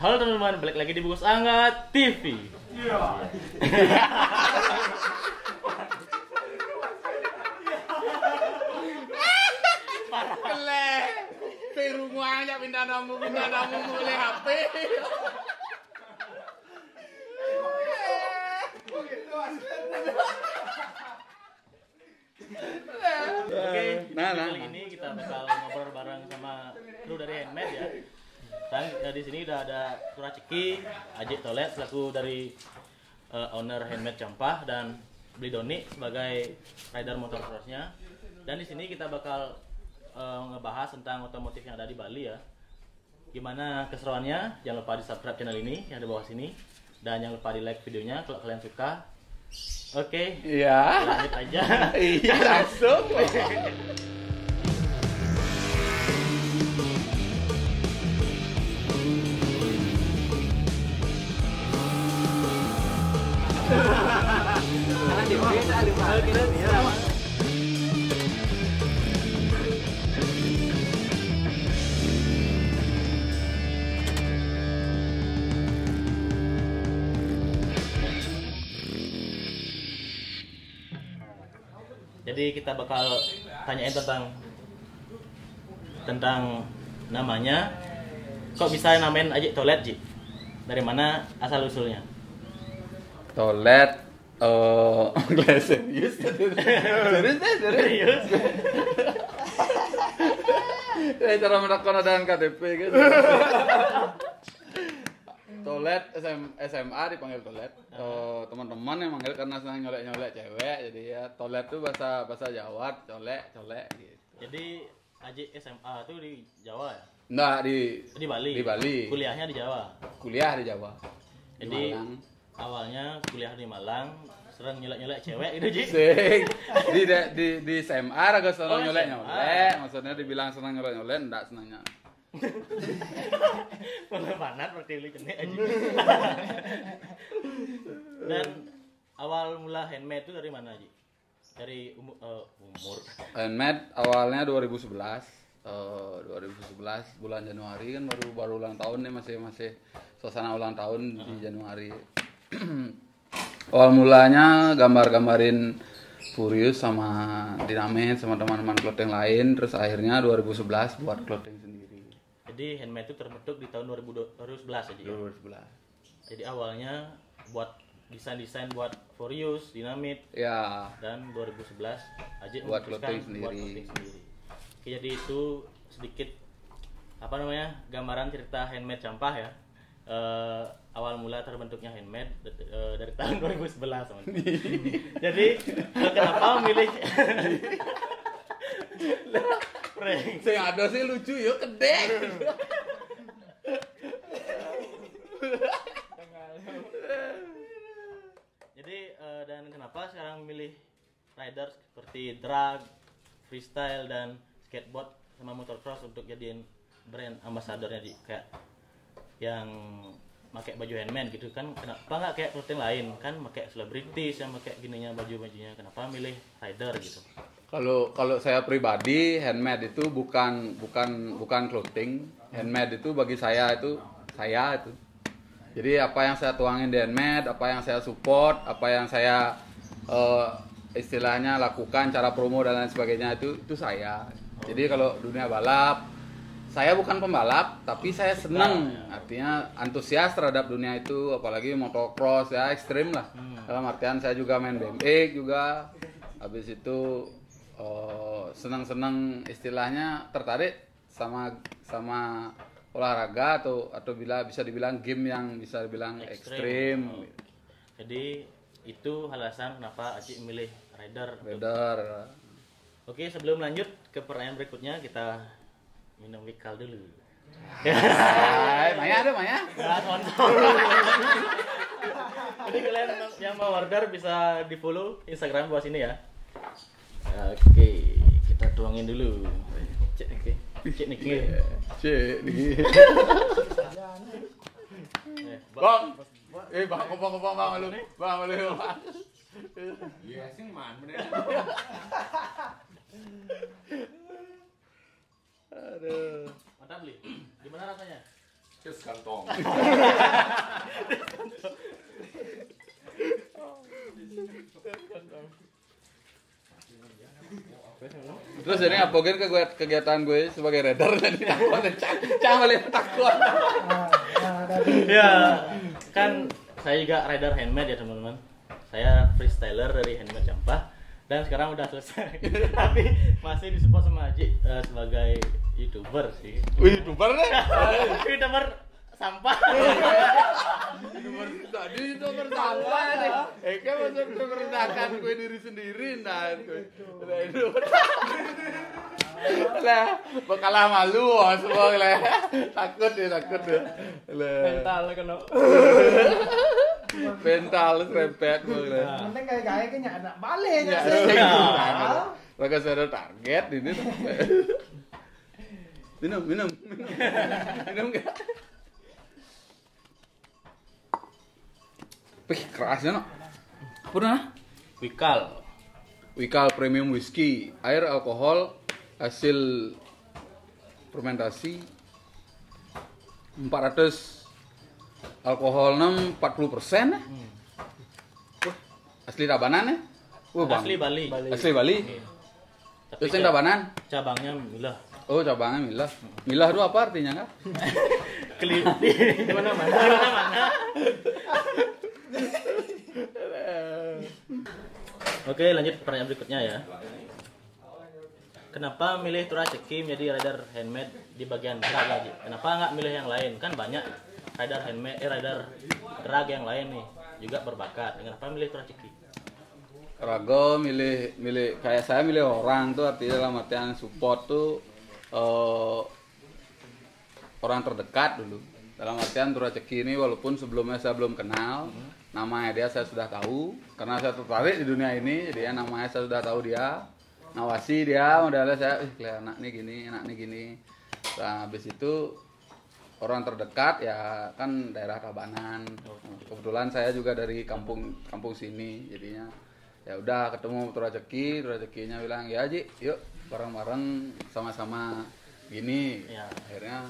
Halo teman-teman, balik lagi di Bungkus Hangat TV. Iya. Kele. Di rumahnya pindah namu mulai HP. Oke, kali ini kita bakal ngobrol bareng sama kru dari Handmade ya. Dan di sini udah ada Surah Ciki, Ajik Tolet selaku dari owner Handmade Campah dan Beli Doni sebagai rider motor crossnya. Dan di sini kita bakal ngebahas tentang otomotif yang ada di Bali ya. Gimana keseruannya? Jangan lupa di subscribe channel ini yang di bawah sini dan jangan lupa di like videonya kalau kalian suka. Oke, Iya. lanjut aja. Iya langsung. Jadi kita bakal tanyain tentang namanya. Kok bisa namain Ajik Tolet, Ji? Dari mana asal usulnya? Tolet serius. Serius? Cara melakukan dan KTP kan. Tolet SMA dipanggil Tolet. Teman-teman yang manggil karena senang nyolek cewek, jadi ya Tolet tuh bahasa Jawa, colek gitu. Jadi Ajik SMA tuh di Jawa ya? Enggak Di Bali. Di Bali. Kuliahnya di Jawa. Kuliah di Jawa. Jadi awalnya kuliah di Malang, sering nyolek cewek gitu, Ji. Sing di SMA agak senang Oh, nyolek. Maksudnya dibilang senang nyolek, enggak senangnya. Malah panat berarti beli jenek aja. Dan awal mula Handmade itu dari mana, Ji? Dari umur. Handmade awalnya 2011 bulan Januari kan baru ulang tahun nih, masih suasana ulang tahun di Januari. Awal mulanya gambarin Furious sama Dynamite sama teman-teman clothing lain, terus akhirnya 2011 buat clothing sendiri. Jadi Handmade itu terbentuk di tahun 2011 aja ya? 2011. Jadi awalnya buat desain buat Furious, Dynamite Ya. dan 2011 aja Buat memutuskan clothing sendiri. buat clothing sendiri. Oke, jadi itu sedikit gambaran cerita Handmade Campah ya. Awal mula terbentuknya Handmade dari tahun 2011 teman. Jadi kenapa memilih prank? Sing ada sih lucu yuk gede. Jadi dan kenapa sekarang memilih rider seperti drag, freestyle dan skateboard sama motocross untuk jadiin brand ambassadornya di kayak yang pakai baju Handmade gitu kan? Kenapa nggak kayak clothing lain kan pakai selebritis yang pakai gininya bajunya, kenapa milih rider gitu? Kalau saya pribadi, Handmade itu bukan clothing. Handmade itu bagi saya itu. Jadi apa yang saya tuangin di Handmade, apa yang saya support, apa yang saya istilahnya lakukan, cara promo dan lain sebagainya itu saya. Jadi kalau dunia balap, saya bukan pembalap, tapi saya senang. Artinya antusias terhadap dunia itu, apalagi motocross ya, ekstrim lah. Dalam artian saya juga main BMX juga. Habis itu senang istilahnya tertarik sama olahraga atau bisa dibilang game yang bisa dibilang ekstrim. Oh. Jadi itu alasan kenapa Aci memilih rider. Oke, sebelum lanjut ke pertanyaan berikutnya kita minum Wikal dulu. Maya. Jadi kalian yang mau order bisa di follow Instagram bawah sini ya. Oke, kita tuangin dulu. Cek nih. Bang. Bang, ngomong Bang lu. Iya sing man bener. Aduh. Mantap, Li. Gimana rasanya? Kes kantong. Terus ini apa kan kegiatan gue sebagai rider dan cang balik takut. Ya, kan saya juga rider handmade ya teman-teman. Saya freestyler dari handmade Campah dan sekarang udah selesai. Tapi masih disupport sama Haji sebagai YouTuber sih. Wih, YouTuber deh. YouTuber sampah. YouTuber sampah deh. Kan masuk merendahkan gue diri sendiri nah gue. Lah, bakalah malu semua lah. Takut ya. Mental kena. Mental serempet gue. Penting kayak kayaknya anak balik Ya, maka saya ada target ini. Minum enggak? Wih, kerasnya no. Pernah? Wikal Premium Whisky, air alkohol hasil fermentasi 400 alkohol 40%. Wah, asli Tabanan ya? Asli Bali. Asli Bali. Tapi Terus yang Tabanan? cabangnya Milah. Oh, cabangnya Milah. Milah itu apa artinya enggak? Di mana-mana. Oke, lanjut pertanyaan berikutnya ya. Kenapa milih Turaceki menjadi rider handmade di bagian drag lagi? Kenapa nggak milih yang lain? Kan banyak rider handmade, rider drag yang lain nih juga berbakat. Kenapa milih Turaceki? Rago milih kayak saya milih orang tuh artinya dalam artian support tuh orang terdekat dulu. Dalam artian Turaceki ini walaupun sebelumnya saya belum kenal, namanya dia saya sudah tahu karena saya tertarik di dunia ini, jadi namanya saya sudah tahu dia. Ngawasi dia, modalnya saya, anak nih gini. Nah, habis itu orang terdekat ya kan daerah Tabanan. Kebetulan saya juga dari kampung sini, jadinya ya udah ketemu Turacekinya bilang ya Ji, yuk bareng-bareng sama-sama gini. Ya. Akhirnya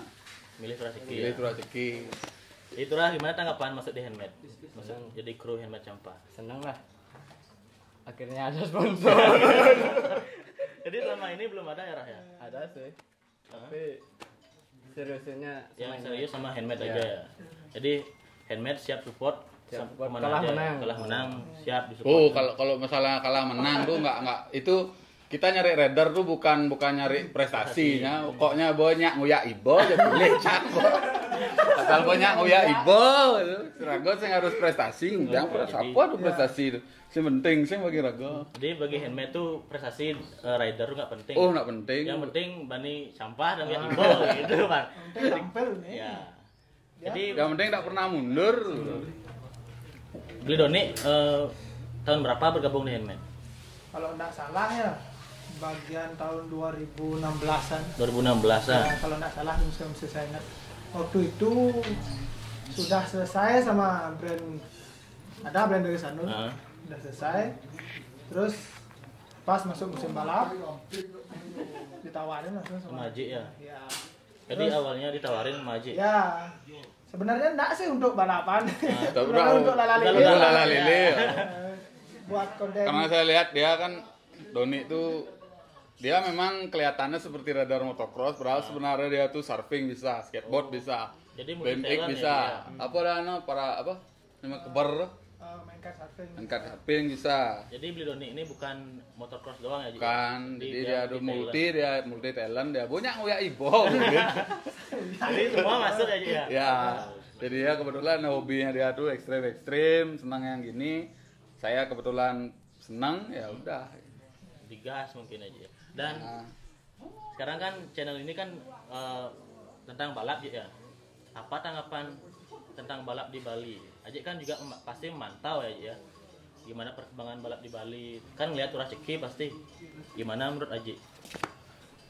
Milih Turaceki. pilih Turaceki. Itulah gimana tanggapan masuk di handmade? Masuk jadi kru handmade Campah. Seneng lah. Akhirnya ada sponsor. Jadi selama ini belum ada ya Rah ya? Ada sih. Tapi seriusnya Yang sama serius sama handmade Ya. aja ya. Jadi handmade siap support. Siap support. kemana Kalah aja. menang. Kalah menang siap disupport. Oh, kalau masalah kalah menang tuh enggak itu kita nyari rider tuh bukan nyari prestasinya, pokoknya banyak nguyak ibo aja pilih cak. Asal banyak nguyak ibo, Rago sing harus prestasi, yang siapa tuh prestasi itu. Sing penting sing bagi Rago. Jadi bagi handmade tuh prestasi rider tuh nggak penting. Oh, enggak penting. Yang penting bani sampah dan nguyak ibo gitu kan. tampil nih. Ya. Jadi Yang penting enggak pernah mundur. Beli Doni tahun berapa bergabung di handmade? Kalau enggak salah ya bagian tahun 2016-an. 2016 Ya, kalau enggak salah mesti saya ingat. Waktu itu sudah selesai sama brand dari Sanur. Udah selesai. Terus pas masuk musim balap ditawarin langsung sama Haji ya. Ya. Jadi Terus, awalnya ditawarin sama Haji. ya sebenarnya enggak sih untuk balapan. Tapi Sebenarnya untuk lala lili. Untuk lala lili. Buat konten. Karena saya lihat dia kan Doni tuh dia memang kelihatannya seperti rider motocross, padahal sebenarnya dia tuh surfing bisa, skateboard bisa, Jadi BMX multi-talent bisa, ya apa dah para apa nama kebar, main kart surfing. angkat surfing bisa, Jadi Beli Doni ini bukan motocross doang ya Haji? kan, jadi dia ada multi talent, dia banyak nguyak ibo, gitu. Jadi semua masuk ya Haji ya? Ya, jadi dia kebetulan hobinya dia tuh ekstrim, senang yang gini, saya kebetulan senang, ya udah. Digas mungkin aja. Dan Nah, sekarang kan channel ini kan tentang balap ya. Apa tanggapan tentang balap di Bali? Ajik kan juga pasti memantau ya. Gimana perkembangan balap di Bali? Kan ngeliat Turaceki pasti. Gimana menurut Ajik?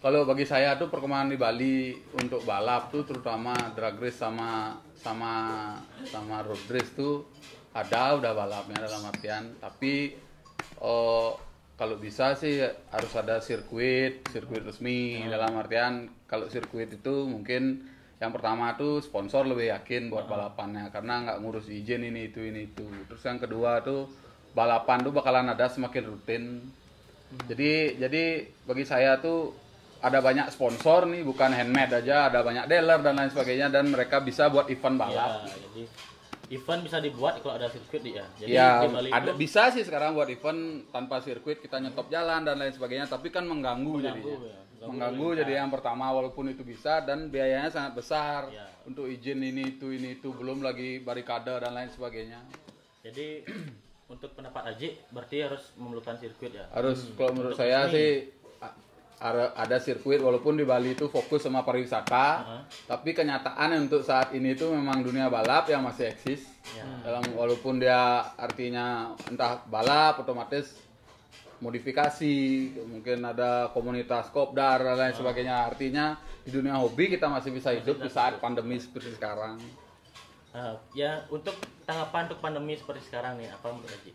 kalau bagi saya tuh perkembangan di Bali untuk balap tuh terutama drag race sama road race tuh udah balapnya dalam artian, tapi kalau bisa sih harus ada sirkuit resmi dalam artian kalau sirkuit itu mungkin Yang pertama tuh sponsor lebih yakin buat balapannya karena nggak ngurus izin ini itu. Terus yang kedua tuh balapan tuh bakalan ada semakin rutin. Jadi bagi saya tuh ada banyak sponsor nih, bukan handmade aja, ada banyak dealer dan lain sebagainya, dan mereka bisa buat event balap. Ya, jadi event bisa dibuat kalau ada sirkuit ya. Jadi Ya, di Bali ada itu bisa sih sekarang buat event tanpa sirkuit, kita nyetop jalan dan lain sebagainya, tapi kan mengganggu jadinya. ya. Mengganggu jadi yang pertama walaupun itu bisa dan biayanya sangat besar Ya. untuk izin ini itu belum lagi barikade dan lain sebagainya. Jadi untuk pendapat Aji berarti harus memerlukan sirkuit ya. Harus kalau menurut Untuk saya resmi. sih ada sirkuit walaupun di Bali itu fokus sama pariwisata, tapi kenyataan untuk saat ini itu memang dunia balap yang masih eksis. Ya. Dalam walaupun dia artinya entah balap otomatis modifikasi, mungkin ada komunitas kopdar dan lain sebagainya. Artinya di dunia hobi kita masih bisa hidup di saat pandemi seperti sekarang. Ya untuk tanggapan untuk pandemi seperti sekarang nih apa menurut Aji?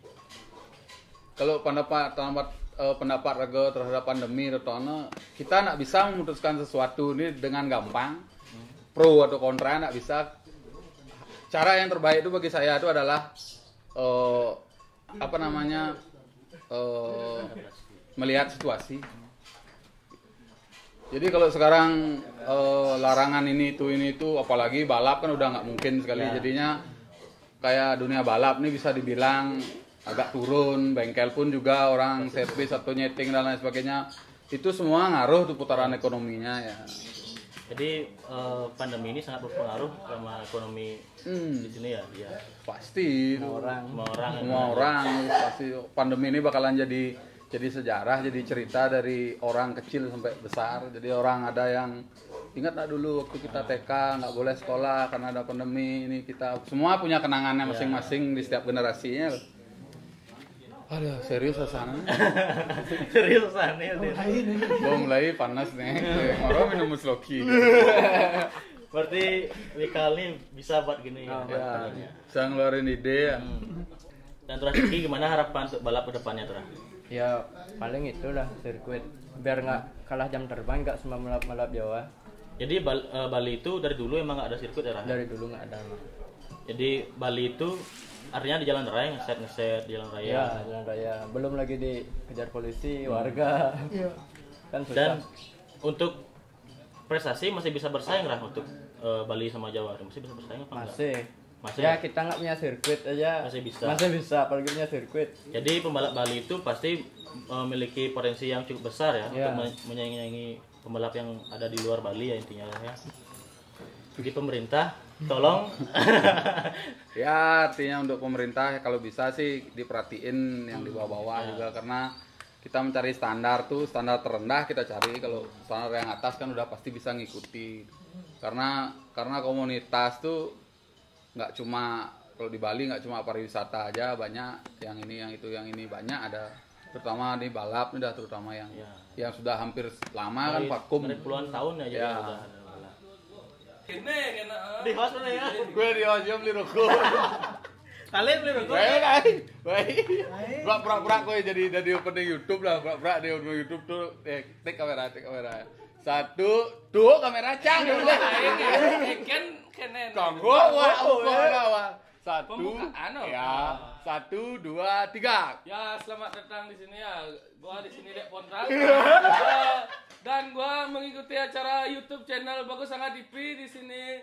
Kalau pendapat Rego terhadap pandemi Retono, kita nggak bisa memutuskan sesuatu ini dengan gampang, pro atau kontra nggak bisa. Cara yang terbaik itu bagi saya itu adalah melihat situasi. Jadi kalau sekarang larangan ini itu, apalagi balap kan udah nggak mungkin sekali. Ya. Jadinya kayak dunia balap nih bisa dibilang agak turun, bengkel pun juga orang servis atau nyeting dan lain sebagainya. Itu semua ngaruh tuh putaran ekonominya ya. Jadi pandemi ini sangat berpengaruh sama ekonomi di sini ya. Ya. Pasti semua orang pasti pandemi ini bakalan jadi sejarah, jadi cerita dari orang kecil sampai besar. Jadi orang ada yang ingat nggak dulu waktu kita TK nggak boleh sekolah karena ada pandemi ini, kita semua punya kenangannya masing-masing di setiap generasinya. Aduh, serius suasana. Serius aneh. Mulai panas nih. Orang minum musloki. Berarti Wikal nih bisa buat gini ya. Bisa ngeluarin ide ya. Dan terus Ciki gimana harapan untuk balap ke depannya terus? Ya paling itulah sirkuit biar nggak kalah jam terbang nggak semua balap Jawa. Jadi Bali itu dari dulu emang nggak ada sirkuit ya? Rah? Dari dulu nggak ada. Jadi Bali itu artinya di jalan raya ngeset di jalan raya. Ya jalan raya. Belum lagi dikejar polisi warga. Iya. Kan susah. Dan untuk prestasi masih bisa bersaing lah untuk Bali sama Jawa. Masih bisa bersaing apa enggak? Masih. Ya kita nggak punya sirkuit aja. Masih bisa. Masih bisa apalagi punya sirkuit. Jadi pembalap Bali itu pasti memiliki potensi yang cukup besar ya, untuk menyaingi pembalap yang ada di luar Bali ya intinya ya. Bagi pemerintah tolong Ya artinya untuk pemerintah kalau bisa sih diperhatiin yang di bawah-bawah juga, karena kita mencari standar terendah kita cari. Kalau standar yang atas kan udah pasti bisa ngikuti, karena komunitas tuh nggak cuma kalau di Bali nggak cuma pariwisata aja, banyak yang ini yang itu yang ini banyak ada, terutama di balap nih dah, terutama yang sudah hampir lama kan vakum dari puluhan tahun ya, jadi Ya. udah ada balap. Kena. Di host mana ya? gue di ojol beli rokok. Kalian beli rokok? Baik. Berak gue jadi opening YouTube lah. Berak di opening YouTube tuh. Take kamera. 1, 2 kamera cang. Ken kena. Kanggo wah. 1. Pembukaan, oh. Ya. 1, 2, 3. Ya, selamat datang di sini ya. Gua di sini Dek Pontral. Dan gua mengikuti acara YouTube channel Bagus Sangat TV di sini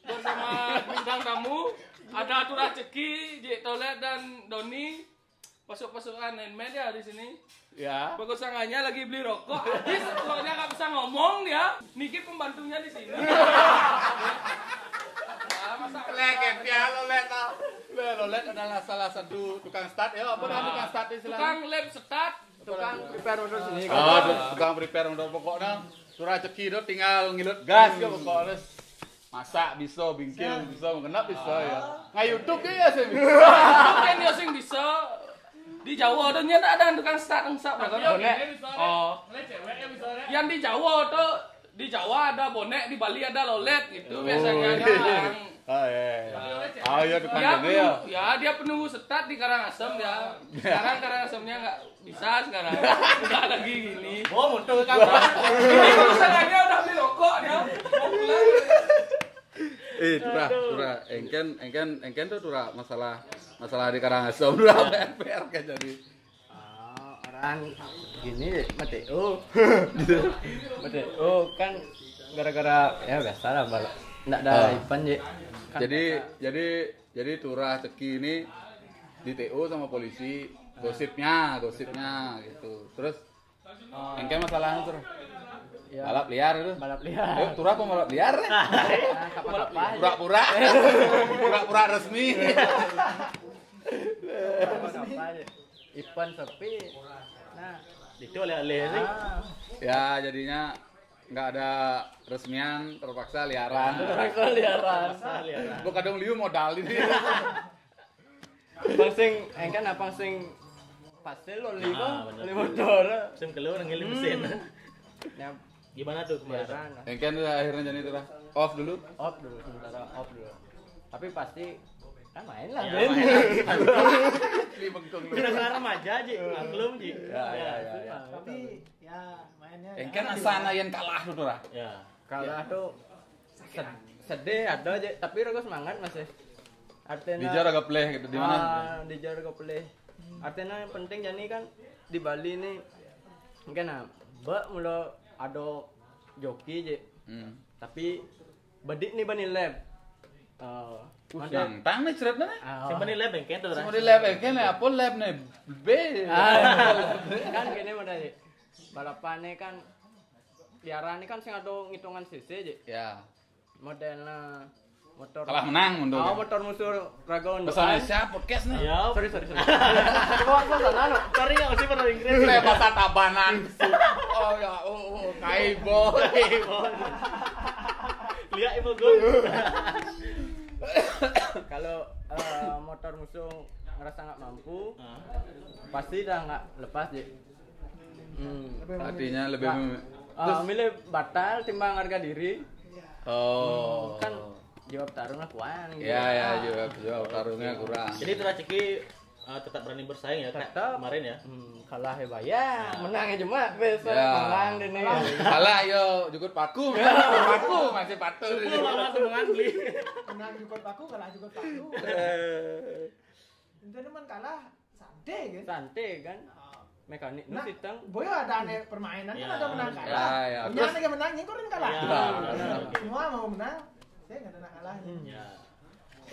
bersama bintang tamu. Ada Turah Ceki, J Tolet dan Doni. Pasuk-pasukan handmade ya di sini. Ya. Bagus Sangatnya lagi beli rokok. Habis kalau dia nggak bisa ngomong dia, Niki pembantunya di sini. Lolet adalah salah satu tukang start ya. Apa namanya tukang start istilahnya? Tukang lab start. Tukang prepare motor sini. Tukang prepare motor pokoknya. Surah Ceki itu tinggal ngilut gas ya pokoknya. Masak bisa, bingkil bisa, mengenap bisa ya. Nggak YouTube ya sih. Mungkin dia sing bisa di Jawa tuh nyata ada tukang start Bonek. Oh. Yang di Jawa tuh di Jawa ada bonek, di Bali ada lolet gitu biasanya. Ya tukang Dia gede ya. ya dia penunggu start di Karangasem ya. Sekarang Karangasemnya nggak bisa sekarang. Udah lagi gini. Oh, muncul kan. Ini urusannya udah beli rokok dia. Mau pulang. Turah. Engken tuh turah masalah di Karangasem turah PR kan jadi. Orang gini Mateo. Mateo kan gara-gara ya biasa lah balap. Enggak ada event ya. Jadi turah ceki ini di TO sama polisi gosipnya gitu. Terus engken masalahnya turah. Ya, Balap liar itu. balap liar. Ayo turah apa balap liar? Nah, kapal-kapal. Pura-pura resmi. Kapal-kapal. Event sepi. Nah, Itu oleh-oleh sih. Ya jadinya nggak ada resmian, terpaksa liaran. terpaksa liaran. Gua kadang liu modal ini. Pangsing engkan apa sing pastel lo lima motor. Sim keluar ngiling mesin. Ya Gimana tuh kemarin? liaran. Engken udah akhirnya jadi turah off dulu. Off dulu sementara off dulu. Tapi pasti kan main lah. Ya, Ben. Li bengkong lu. Kira-kira remaja Ji, maklum Ji. Ya. Tapi ya mainnya ya. Engken asana yang kalah tuh turah. Ya. Kalah tuh sedih ada aja tapi ragu semangat masih. Artinya Dijar agak pleh gitu di mana? Di Jawa Play. Artinya yang penting jadi kan di Bali ini mungkin mbak mula ada joki je. Tapi bedik nih bani lab. Tang nih ceritanya nih. Simpen lab bengkel tuh. Semua di lab engken ya, apa lab nih? B. Kan gini mana je. Balapannya kan liaran ini kan sing ada ngitungan cc je. Ya. Modelnya motor. Kalah menang mundur. Motor musuh Ragon. Pesan siapa podcast nih? Ya. Sorry. Coba sana. Sorry enggak mesti bahasa Inggris. Lepas tabanan. Oh ya, kaibo. Lihat ibu gue. Kalau motor musuh ngerasa nggak mampu, pasti dah nggak lepas je. Artinya lebih Milih batal timbang harga diri. Kan jawab tarung lah kuan. Ya, jawab tarungnya kurang. Jadi Turah Ceki tetap berani bersaing ya kayak Tetap. kemarin ya. Kalah ya, menangnya cuma besok Ya. menang dini. Kalah yo, jukut paku, masih patuh. Lu langsung beli. Menang jukut paku, kalah jukut paku. Itu teman kalah santai gitu. Santai kan. Mekanik nu Nah, sitang. boyo ada aneh permainan kan Ya. ada menang kalah. Ya. Punya Terus yang menang, kau kan kalah. Ya. Semua mau menang, saya nggak ada kalah. Ya.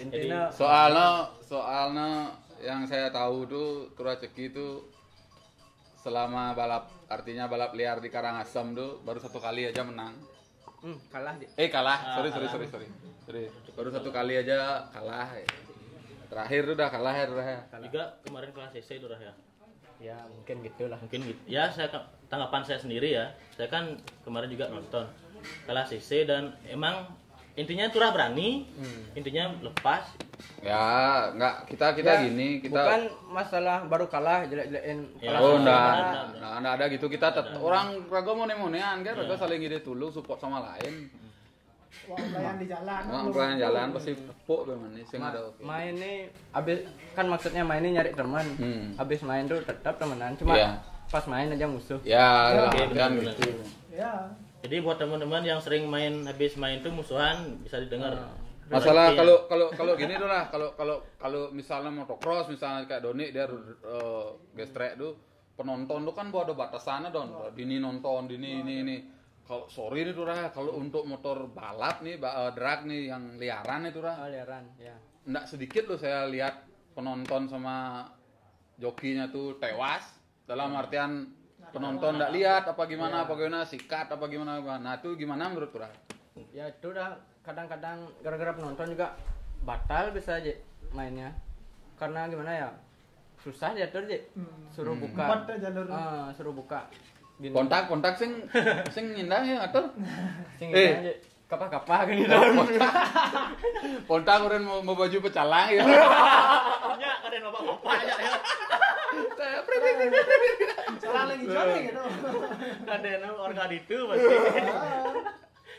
Intinya soalnya yang saya tahu tuh Turah Ceki itu selama balap, artinya balap liar di Karangasem tuh baru 1 kali aja menang. kalah je. Kalah. Sorry. Baru 1 kali aja kalah. Terakhir udah kalah ya. Juga kemarin kelas CC Turah ya. Ya mungkin gitulah. Mungkin gitu. Ya tanggapan saya sendiri ya. Saya kan kemarin juga nonton kelas CC dan emang intinya Turah berani, intinya lepas. Ya, enggak kita Ya, gini, kita bukan masalah baru kalah jelek-jelekin. Ya. Oh, Enggak. enggak ada gitu. Kita orang raga monean kan, raga saling ide tulung support sama lain. Wah, pelayan di jalan. Orang pelayan jalan pasti tepuk memang nih sing ada. Main nih abis kan maksudnya main ini nyari teman. Abis main tuh tetap temenan, cuma Iya. pas main aja musuh. Ya, Oke, kan benar-benar. gitu. Ya. Jadi buat teman-teman yang sering habis main tuh musuhan bisa didengar. Masalah Iya. kalau gini tuh lah, kalau misalnya motocross misalnya kayak Doni dia gestrek tuh penonton tuh kan ada batasannya don. Dini nonton, ini. Kalau sorry nih tuh lah, kalau untuk motor balap nih, drag nih yang liaran itu lah. Liaran, ya. Nggak sedikit loh saya lihat penonton sama jokinya tuh tewas dalam artian penonton nggak lihat apa gimana sikat apa gimana. Nah itu gimana menurut Turah? Ya itu udah kadang-kadang gara-gara penonton juga batal bisa aja mainnya. Karena gimana ya? Susah diatur aja. Suruh buka. Empat aja jalur. Suruh buka. Gini. Kontak sing nyindang ya ngatur. Sing aja kapah-kapah gini dong. Kontak orang mau baju pecalang ya. Ya, kadang bapak-bapak aja ya. Salah lagi jodoh gitu. Kadang organ itu pasti.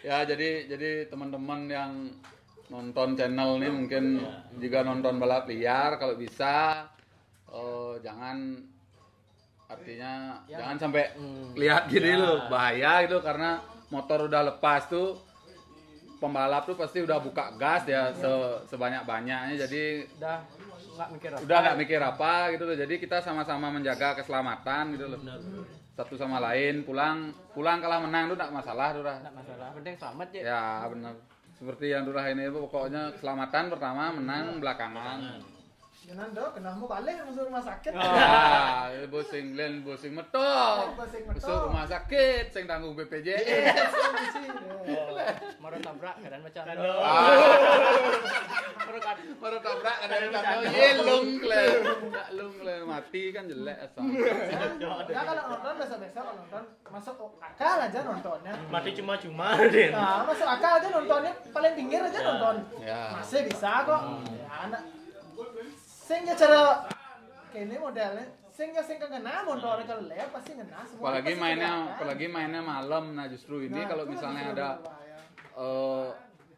Ya jadi teman-teman yang nonton channel ini mungkin juga nonton balap liar kalau bisa jangan artinya jangan sampai lihat gini loh bahaya gitu karena motor udah lepas tuh pembalap tuh pasti udah buka gas ya sebanyak-banyaknya, jadi Udah nggak mikir apa. udah nggak mikir apa gitu loh. Jadi kita sama-sama menjaga keselamatan gitu loh. Satu sama lain, pulang kalah menang tuh nggak masalah tuh dah. Nggak masalah, penting selamat ya. Ya benar. Seperti yang Durah ini pokoknya keselamatan pertama, menang belakangan. Jangan dong, kenapa balik masuk rumah sakit? Ah, bosing metok. Bosing metok. Masuk rumah sakit, sing tanggung BPJS. Mau tabrak keadaan macam. Baru tabrak ada yang tahu, ye lung mati kan jelek asal. Ya kalau nonton biasa-biasa kalau nonton masuk akal aja nontonnya. Mati cuma-cuma Den. Nah, masuk akal aja nontonnya paling pinggir aja nonton. Ya. Masih bisa kok. Ya anak sing ya cara kene modelnya sing kena motornya kalau lewat pasti ngena semua. Apalagi mainnya malam. Nah, justru ini kalau misalnya ada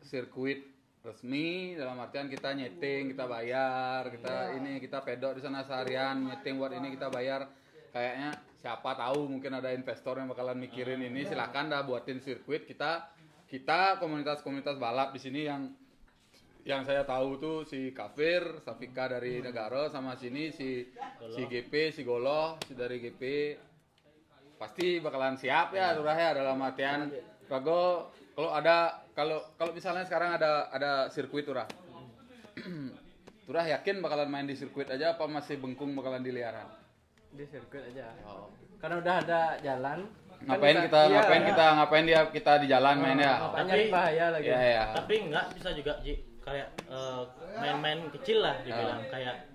sirkuit resmi, dalam artian kita nyeting, kita bayar, kita pedok di sana seharian, nyeting buat ini kita bayar. Kayaknya siapa tahu mungkin ada investor yang bakalan mikirin ini, silakan dah buatin sirkuit. Kita komunitas-komunitas balap di sini yang saya tahu tuh si Kafir, Safika dari Negara, sama sini si GP, si Goloh, si dari GP pasti bakalan siap ya Durah ya, dalam artian Rago kalau misalnya sekarang ada sirkuit Durah. Durah yakin bakalan main di sirkuit aja apa masih bengkung bakalan di liaran? Di sirkuit aja. Karena udah ada jalan. Ngapain kita di jalan main ya? Tapi bahaya lagi. Ya. Tapi enggak bisa juga Ji, kayak main-main kecil lah dibilang kayak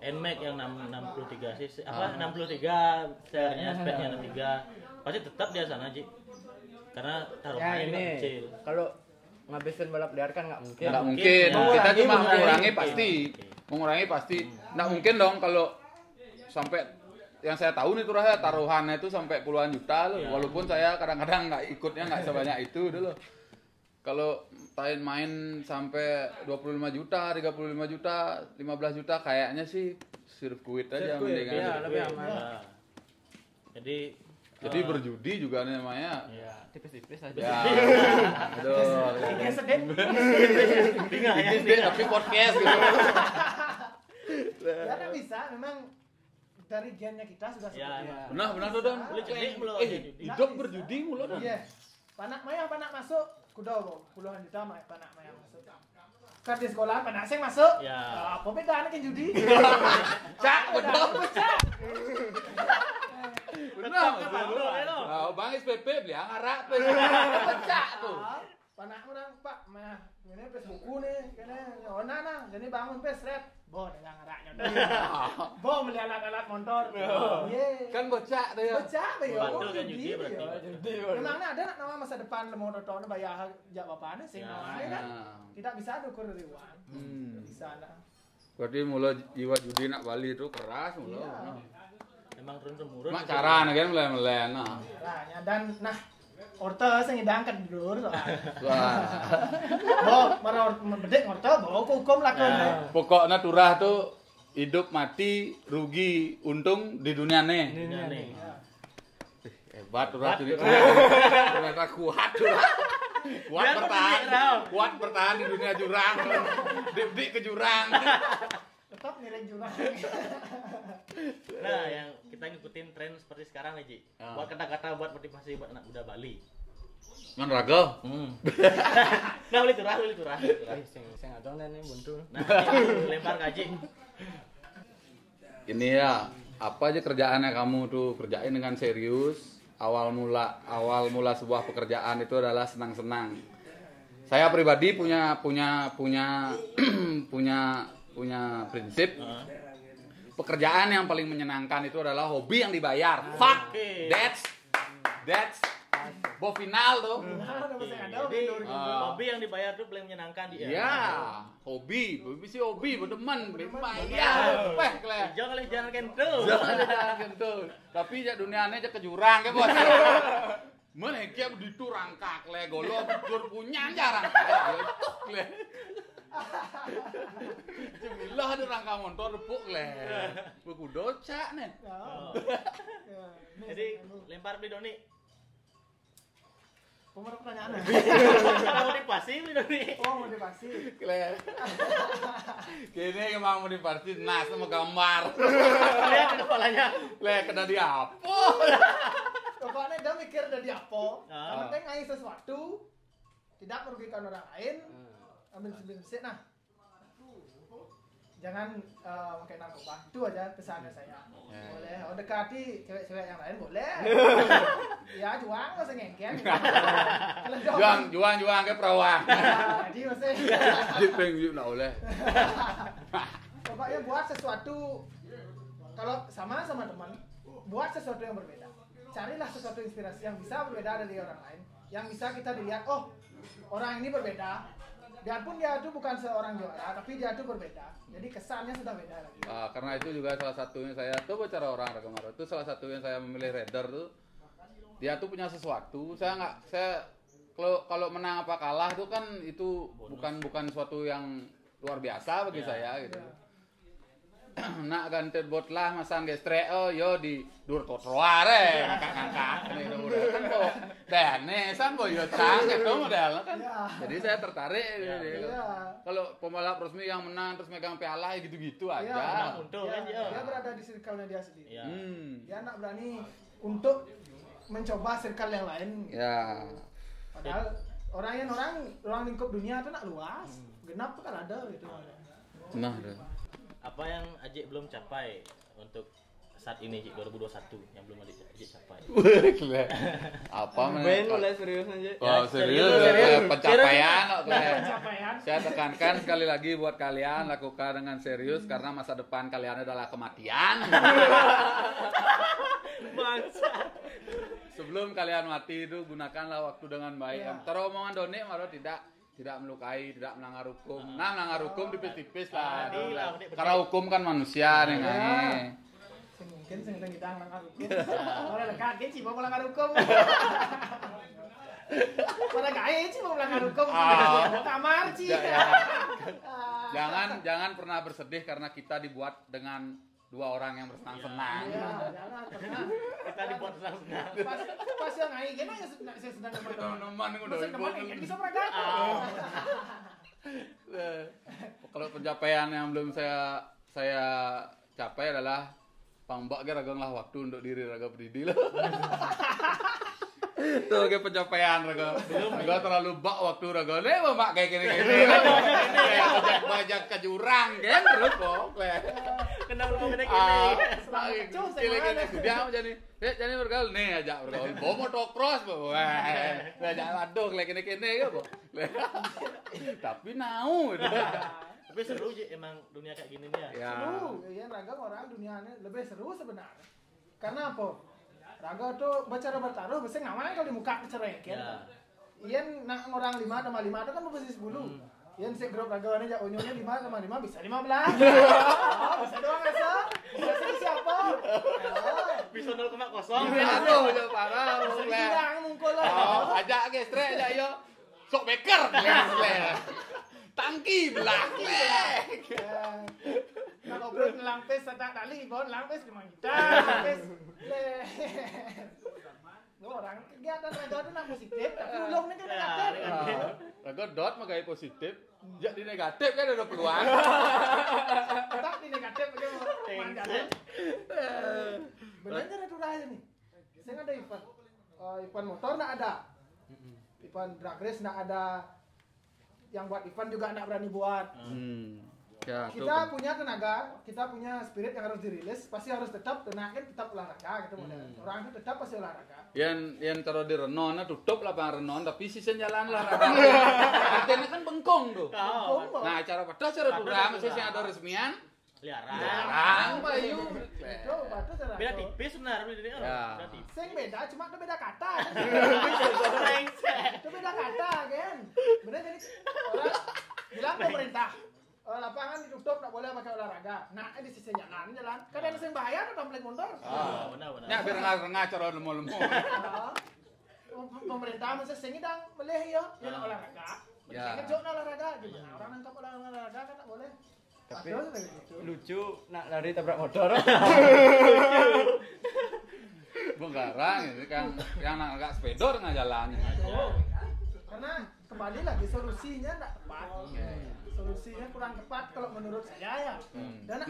NMAX yang 63 cc 63 serinya speknya 63 pasti tetap dia sana Ji, karena taruhannya juga kecil. Kalau ngabisin balap liar kan nggak mungkin. Nggak mungkin. Ya. Kita cuma mengurangi Oke. pasti. Nggak mungkin dong kalau sampai yang saya tahu nih tuh Raya, taruhannya itu sampai puluhan juta loh. Ya. Walaupun saya kadang-kadang nggak ikutnya nggak sebanyak itu dulu. Kalau main sampai 25 juta, 35 juta, 15 juta kayaknya sih sirkuit aja mendingan. Iya, lebih Wih, aman. ya. Jadi Berjudi juga namanya. ya Tipis-tipis aja. Ya. Aduh. Tiga sedep. Tapi podcast gitu. Ya kan bisa, memang dari gennya kita sudah ya seperti itu. Benar tuh Don. boleh judi belum judi. Hidup berjudi mulu Don. Iya. Panak masuk, kuda puluhan juta panak maya masuk. Kan di sekolah panak sing masuk. Ya. Apa bedanya kan judi? Cak, betul. Cak. Benar. Betul, betul. Nah, Bang SPP beli ngarak pecah tuh. Panak orang Pak, mah ini pes buku nih, kene ona jadi bangun pes red. Bo dengan ngaraknya. Bo beli alat-alat motor. Ye. Kan bocah tuh ya. Bocah be yo. Betul kan judi berarti. Memangnya ada nama masa depan mau nonton bayar jak bapaknya sing nawai kan. Tidak bisa ukur dari uang. Bisa nah. Berarti mula jiwa judi nak Bali itu keras mula. Iya. Memang turun-temurun. Mak cara kan mulai nah. Caranya dan nah orte sing ngidangkan dulur soalnya. Wah. Bo marah bedek orte bo hukum lakon. Pokoknya turah tuh hidup mati rugi untung di dunia nih. Ya, nih. Hebat turah jadi ternyata kuat turah. Kuat bertahan di dunia jurang. Dik ke jurang. Tetap miring jurang. Nah, yang kita ngikutin tren seperti sekarang nih Ji. Buat kata-kata buat motivasi buat anak muda Bali. Kan raga. Nah, boleh turah. Sing ada nih buntu. Nah, lempar gaji. Ini ya, apa aja kerjaannya kamu tuh kerjain dengan serius. Awal mula sebuah pekerjaan itu adalah senang-senang. Saya pribadi punya prinsip. Pekerjaan yang paling menyenangkan itu adalah hobi yang dibayar. Fuck. That's bo final tuh. Jadi hobi yang dibayar tuh paling menyenangkan dia. Ya, hobi sih hobi, berdemen, bayar. Weh, kleh. Jangan kentu. Jangan kentu. Tapi ya dunianya aja ke jurang ke bos. Mana kia begitu rangkak le golo jur punya jarang kayak gitu le. Cemilah ada rangka motor repuk le. Buku doca nih. Jadi lempar beli Doni. Apa pertanyaannya? Motivasi nih. Oh, motivasi. Kini emang motivasi nas sama gambar. Lihat di kepalanya. Kena di apa? Pokoknya dia mikir dari apa. Ah. Yang penting ngasih sesuatu tidak merugikan orang lain. Ambil sebisik nah. Jangan pakai narkoba. Itu aja pesannya saya. Boleh. Oh, dekati cewek-cewek yang lain boleh. Ya juang nggak usah ngengken. Juang ke perawang. Jadi masih. Dipeng juga boleh. Pokoknya buat sesuatu kalau sama teman, buat sesuatu yang berbeda. Carilah sesuatu inspirasi yang bisa berbeda dari orang lain, yang bisa kita dilihat, oh orang ini berbeda. Biarpun dia itu bukan seorang juara, tapi dia itu berbeda. Jadi kesannya sudah beda lagi. Karena itu juga salah satunya saya tuh bicara orang kemarin itu salah satunya saya memilih Raider tuh dia tuh punya sesuatu. Saya kalau menang apa kalah itu kan itu bukan suatu yang luar biasa bagi saya gitu. Nak ganti bot lah masan gestre yo di dur troare ngangkat ini udah kan kok dene san boy yo tang itu modal kan. Jadi saya tertarik kalau pembalap resmi yang menang terus megang piala gitu-gitu aja. Dia berada di circle-nya dia sendiri. Dia nak berani untuk mencoba circle yang lain. Ya. Padahal orang lingkup dunia itu nak luas. Genap tuh kan ada gitu. Nah, apa yang Ajik belum capai untuk saat ini Cik 2021 yang belum Ajik capai? Apa main mulai serius aja. Oh, serius. Pencapaian. Pencapaian. Saya tekankan sekali lagi buat kalian lakukan dengan serius karena masa depan kalian adalah kematian. Sebelum kalian mati itu gunakanlah waktu dengan baik. Taruh omongan Doni malah tidak melukai, tidak melanggar hukum. Nah, melanggar hukum tipis-tipis lah. Karena hukum kan manusia nih ngai. Mungkin sing kita melanggar hukum. Ora kaget sih mau melanggar hukum. Ora kaget sih mau melanggar hukum. Kamar sih. Jangan pernah bersedih karena kita dibuat dengan dua orang yang bersenang-senang. Jangan pernah. Kita dibuat senang-senang. Pas yang ngai gimana saya sedang Teman-teman udah bisa berangkat. Kalau pencapaian yang belum saya capai adalah pambak ragang lah waktu untuk diri raga berdiri lah. Itu kayak pencapaian raga. Raga terlalu bak waktu raga. Nih mak kayak gini. Bajak ke jurang kan terus kok. Kenapa mau gini? Gini sudah jadi bergaul nih aja bergaul. Bawa motocross aduh kayak gini ya bu. Tapi nau. Tapi seru sih emang dunia kayak gini nih ya. Seru, ya ragam orang dunianya lebih seru sebenarnya. Karena apa? Raga tuh bicara bertaruh, biasanya ngapain kalau di muka kecerengken. Iyan nak orang 5 sama 5 itu kan posisi 10. Iyan si grup raga ini unyonya 5 sama 5 bisa 15. Bisa doang asa. Bisa siapa? Bisa 0,0. Aduh, udah parah. Bilang mungkul lah. Ajak gestre aja yo. Sok beker. Tangki belah. Kalau belum langpes setak tali, bon langpes di mana kita? Langpes. Orang kegiatan raga itu nak positif, tapi ulung ni kan negatif. Raga dot mah gaya positif. Jadi negatif kan ada peluang. Tak di negatif aja mandat. Benar ada turahnya nih. Saya ada event motor nak ada. Event drag race nak ada. Yang buat event juga nak berani buat. Ya, kita punya tenaga, kita punya spirit yang harus dirilis, pasti harus tetap tenaga, tetap olahraga gitu model. Orang itu tetap pasti olahraga. Yang taruh di Renon, tutup lapangan Renon, tapi sisa jalan olahraga. Artinya kan bengkong tuh. Nah, cara turang, masih ada resmian. Liarang, bayu. Itu batu cara. Beda tipis benar, beda tipis. Sing beda, cuma itu beda kata. Itu beda kata kan. Benar jadi orang bilang pemerintah. Lapangan ditutup tak boleh pakai olahraga. Nah, di sisi jalan. Kan ada yang bahaya tuh tampilin mundur. Benar. Ya biar ngah cara lemu-lemu. Pemerintah mesti sengidang boleh ya, jangan olahraga. Ya. Ngejok olahraga gitu. Orang nangkap olahraga kan tak boleh. Tapi lucu nak lari tabrak motor. Benggarang itu kan yang agak sepedor nggak jalan. karena kembali lagi solusinya enggak tepat. Solusinya kurang tepat kalau menurut saya ya. Dan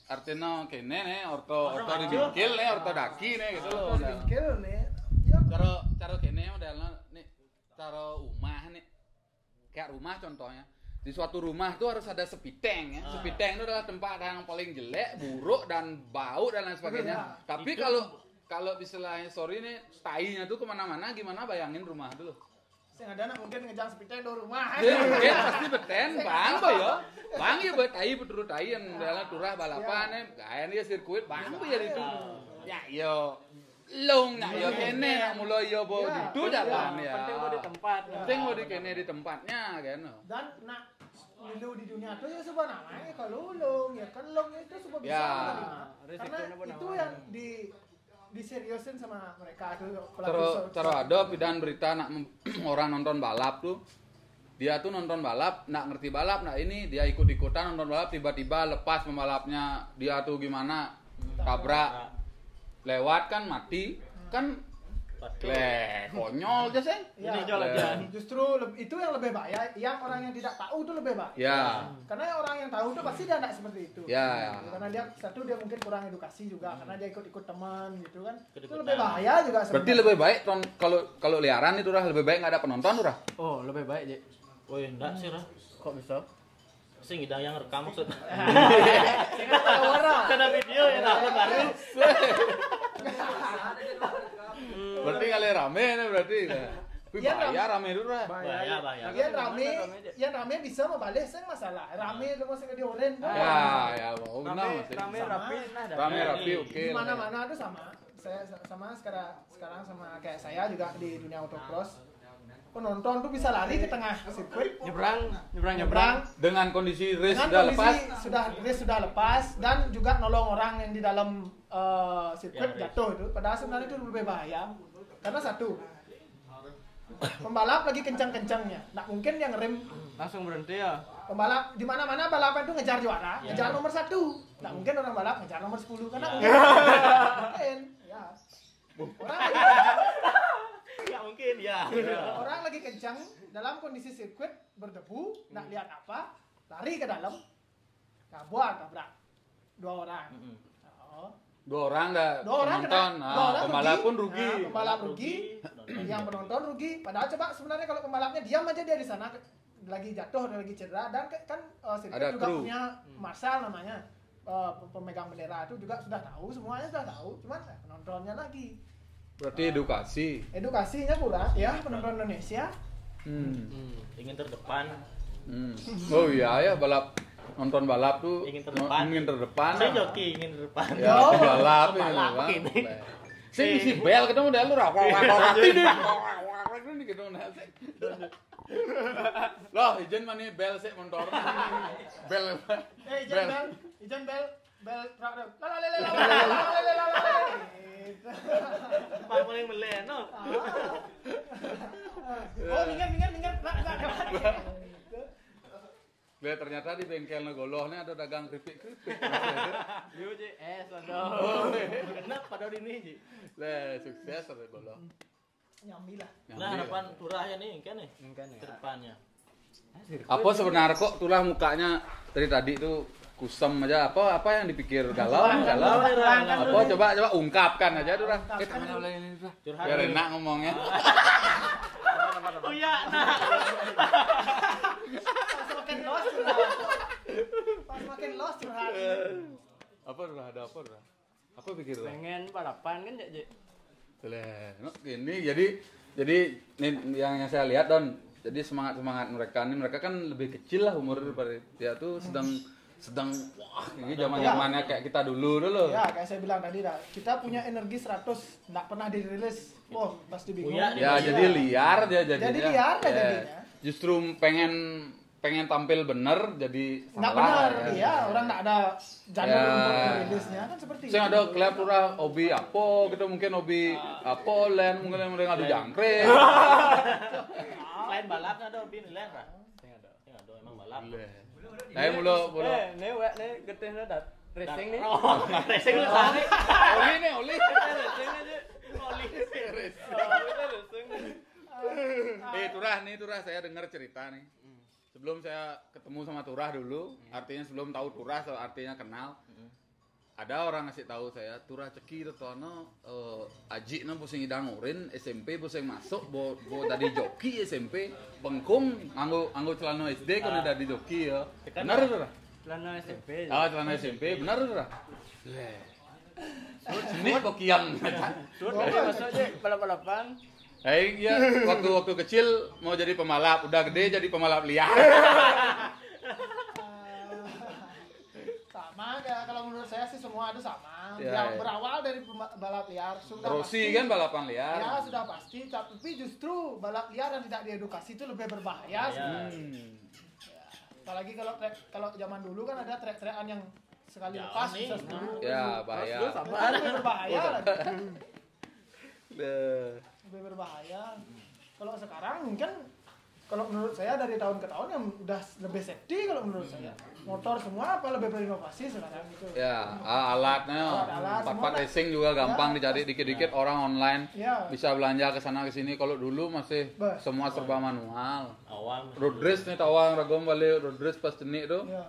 artinya kene nih orto dibingkil nih orto daki nih gitu loh. Dibingkil nih. Cara kene modelnya nih cara rumah nih. Kayak rumah contohnya. Di suatu rumah tuh harus ada sepiteng ya. Sepiteng itu adalah tempat yang paling jelek, buruk dan bau dan lain sebagainya. Tapi kalau istilahnya sorry nih tainya tuh kemana-mana gimana bayangin rumah dulu. Sing ada nak mungkin ngejang sepiteng do rumah. Mungkin pasti beten bang ya. Bang ya buat tai betul tai yang dalam turah balapan nih. Kayak dia sirkuit bang ya itu. Ya yo long nak yo kene nak mulai yo bo itu jalan ya. Penting mau di tempat. Penting mau di kene di tempatnya kan. Dan nak lulu di dunia tuh ya sebuah namanya kalau lulung ya kan lung itu sebuah bisa Ya. karena itu yang diseriusin sama mereka tuh pelaku Cara ada pidan berita nak orang nonton balap tuh dia tuh nonton balap nak ngerti balap nah ini dia ikut-ikutan nonton balap tiba-tiba lepas pembalapnya dia tuh gimana tabrak lewat kan mati kan konyol aja sih. Ya, justru itu yang lebih bahaya. Yang orang yang tidak tahu itu lebih bahaya. Ya. Karena orang yang tahu itu pasti dia tidak seperti itu. Ya. Karena dia mungkin kurang edukasi juga. Karena dia ikut-ikut teman gitu kan. Itu lebih bahaya juga sebenarnya. Berarti lebih baik kalau liaran itu lebih baik nggak ada penonton tuh Oh lebih baik Jek. Oh enggak sih Rah. Kok bisa? Sing ida yang rekam maksudnya. Orang. Karena video yang upload baru. Berarti kali rame nih berarti. Bahaya rame dulu lah. Bahaya. Yang rame bisa mau balik sing masalah. Rame lu masih di oren. Ya, mau benar masih. Rame rapi nah. Rame rapi oke. Di mana-mana itu sama. Saya sama sekarang sama kayak saya juga di dunia autocross. Penonton tuh bisa lari ke tengah sirkuit, nyebrang Dengan kondisi race dengan sudah lepas. race sudah lepas dan juga nolong orang yang di dalam sirkuit jatuh itu. Padahal sebenarnya itu lebih bahaya. Karena satu, pembalap lagi kencang-kencangnya, nggak mungkin yang rem Langsung berhenti ya. Pembalap di mana-mana balapan itu ngejar juara, ngejar nomor 1. Nggak mungkin orang balap ngejar nomor 10 karena mungkin. Ya. Mungkin ya. Orang lagi kencang dalam kondisi sirkuit berdebu, nggak lihat apa, lari ke dalam, tabrak 2 orang. Dua orang penonton, pembalap pun rugi. Nah, pembalap rugi, yang penonton rugi. Padahal coba sebenarnya kalau pembalapnya diam aja dia di sana lagi jatuh dan lagi cedera dan kan sirkuit ada juga kru. punya marshal namanya pemegang bendera itu juga sudah tahu, semuanya sudah tahu, cuman penontonnya lagi. Berarti Edukasinya kurang ya penonton Indonesia. Ingin terdepan. Oh iya ya nonton balap tuh Ingin terdepan. Saya Saya joki ingin terdepan. Ya, balap ini. Si bel ketemu dia lu ini gitu nah. Loh, ijen mana bel sih motor. Bel. Ijen bel Paling meleno. Oh, minggir. Lihat ternyata di bengkel Negolohnya ada dagang keripik-keripik. Yo je aduh. Kenapa pada ini Ji? Lah, sukses ada Goloh. Nyambi lah. Nah, harapan turah ya nih, kan nih. Mungkin Ke ya. depannya. Apa sebenarnya kok tulah mukanya dari tadi tuh kusem aja apa yang dipikir galau. Apa coba ungkapkan aja tuh tangan oleh ini tuh. Biar enak ngomongnya. Oh ya, nah. Pas makin lost curhat. Apa udah ada apa udah? Apa pikir tuh? Pengen balapan kan Jek. Gini jadi nih yang saya lihat Don. Jadi semangat mereka kan lebih kecil lah umur daripada dia tuh sedang wah ini zaman-zamannya kayak kita dulu. Ya, kayak saya bilang tadi dah. Kita punya energi 100, enggak pernah dirilis. Wah, pasti bingung. Ya, jadi liar dia jadinya. Jadi liar jadinya. Justru pengen tampil bener jadi nggak salah. Benar, iya. Orang nggak ada jalur untuk rilisnya kan seperti itu. Saya ada klub pura hobi apa gitu mungkin hobi apa lain mungkin ngadu jangkrik. Lain balapnya ada hobi nih lain Rah. Sing ada emang balap. Mulu. Nih getehna dat racing nih. Oh, racing lu tarik. Oli. Racing aja. Oli. Turah saya dengar cerita nih. Sebelum saya ketemu sama Turah dulu, artinya sebelum tahu Turah, artinya kenal. Ada orang ngasih tahu saya, Turah ceki retono aji na pusing idang urin SMP pusing masuk bo tadi joki SMP bengkung anggo celana SD kan udah di joki ya. Benar Turah? Celana SMP. Celana SMP, benar Turah? Ini kokian. Masuk aja balap-balapan. Ya, waktu kecil mau jadi pembalap, udah gede jadi pembalap liar. Sama ya, kalau menurut saya sih semua itu sama. Ya, Yang ya. berawal dari balap liar sudah Rossi pasti. kan balapan liar. Ya sudah pasti, tapi justru balap liar yang tidak diedukasi itu lebih berbahaya. Ya. sebenarnya. Apalagi kalau zaman dulu kan ada trek-trekan yang sekali Jauh lepas nih. bisa sembuh. Ya, bahaya. Itu lebih berbahaya lagi. Deh. Lebih berbahaya. Kalau sekarang mungkin kalau menurut saya dari tahun ke tahun yang udah lebih safety kalau menurut saya. Motor semua apa lebih berinovasi sekarang itu. Ya, alatnya Alat, part semua racing juga gampang Ya. dicari dikit-dikit orang online Ya. bisa belanja ke sana ke sini. Kalau dulu masih Bah. semua serba manual. Awal. Road race nih tawang ragam balik road race pas jenik tuh. Ya.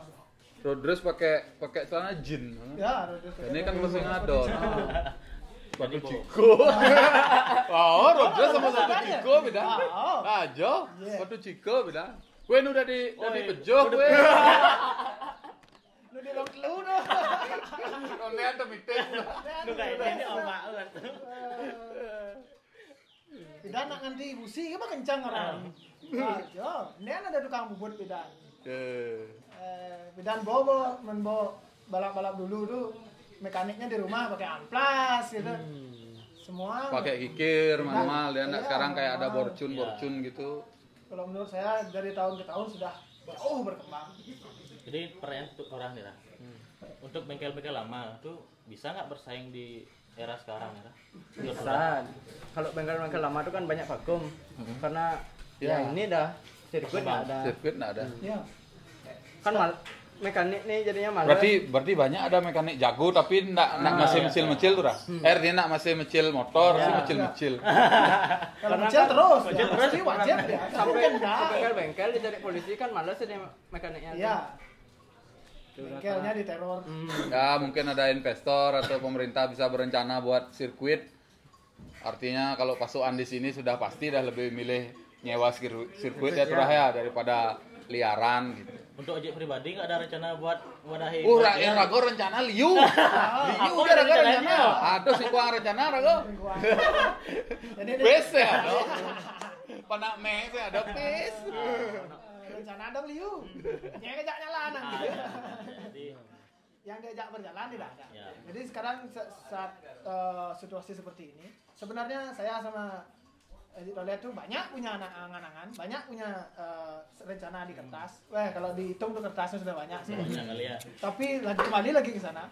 Road race pakai celana jin. Ya, Ini kan masih ngadon. Batu Jadi, Ciko. Oh, road race sama Batu Makanya. Ciko beda. Oh. Ajo, Yeah. Batu Ciko beda. Gue udah di pejok gue. Lu di long lu dong. Konten tuh meeting. Lu kayak ini omak kan. Tidak nak nganti busi, apa kencang orang. Aja, ini ada tukang bubut bidan. Bidan bobo, balap-balap dulu tuh mekaniknya di rumah pakai amplas gitu. Semua Pakai kikir manual dia Iya, sekarang kayak ada manual. borcun gitu. Kalau menurut saya dari tahun ke tahun sudah jauh berkembang. Jadi pertanyaan untuk orang nih lah. Untuk bengkel-bengkel lama tuh bisa nggak bersaing di era sekarang ya? Bisa. Kalau bengkel-bengkel lama itu kan banyak vakum. Karena Ya. ya ini dah sirkuit nggak ada. Sirkuit nggak ada. Ya. Kan mekanik nih jadinya malas. Berarti banyak ada mekanik jago tapi ndak masih mecil-mecil tuh lah. Dia nak masih mecil motor, sih mecil-mecil. Kalau Karena kecil kan- terus, kecil ya, terus. pasti wajib ya. sampai Mungkin ke enggak. bengkel-bengkel dicari polisi kan malas ini mekaniknya. Iya. Tuh. Bengkelnya diteror. Ya mungkin ada investor atau pemerintah bisa berencana buat sirkuit. Artinya kalau pasukan di sini sudah pasti dah lebih milih nyewa sirkuit ya Turah ya daripada liaran gitu. Untuk ojek pribadi nggak ada rencana buat wadahi. Rakyat rago rencana liu. Liu Apa udah rago rencananya? rencana. Ada sih kuang rencana rago. Jadi Pes ya ada. Panak meh sih ada pes. rencana dong Liu. Yang ngejak jalan nanti. Jadi Yang diajak berjalan tidak ada. Ya. Jadi sekarang saat situasi seperti ini, sebenarnya saya sama Edi Tolet tuh banyak punya angan-angan, banyak punya rencana di kertas. Kalau dihitung tuh kertasnya sudah banyak sih. banyak kali ya. Tapi kembali lagi ke sana.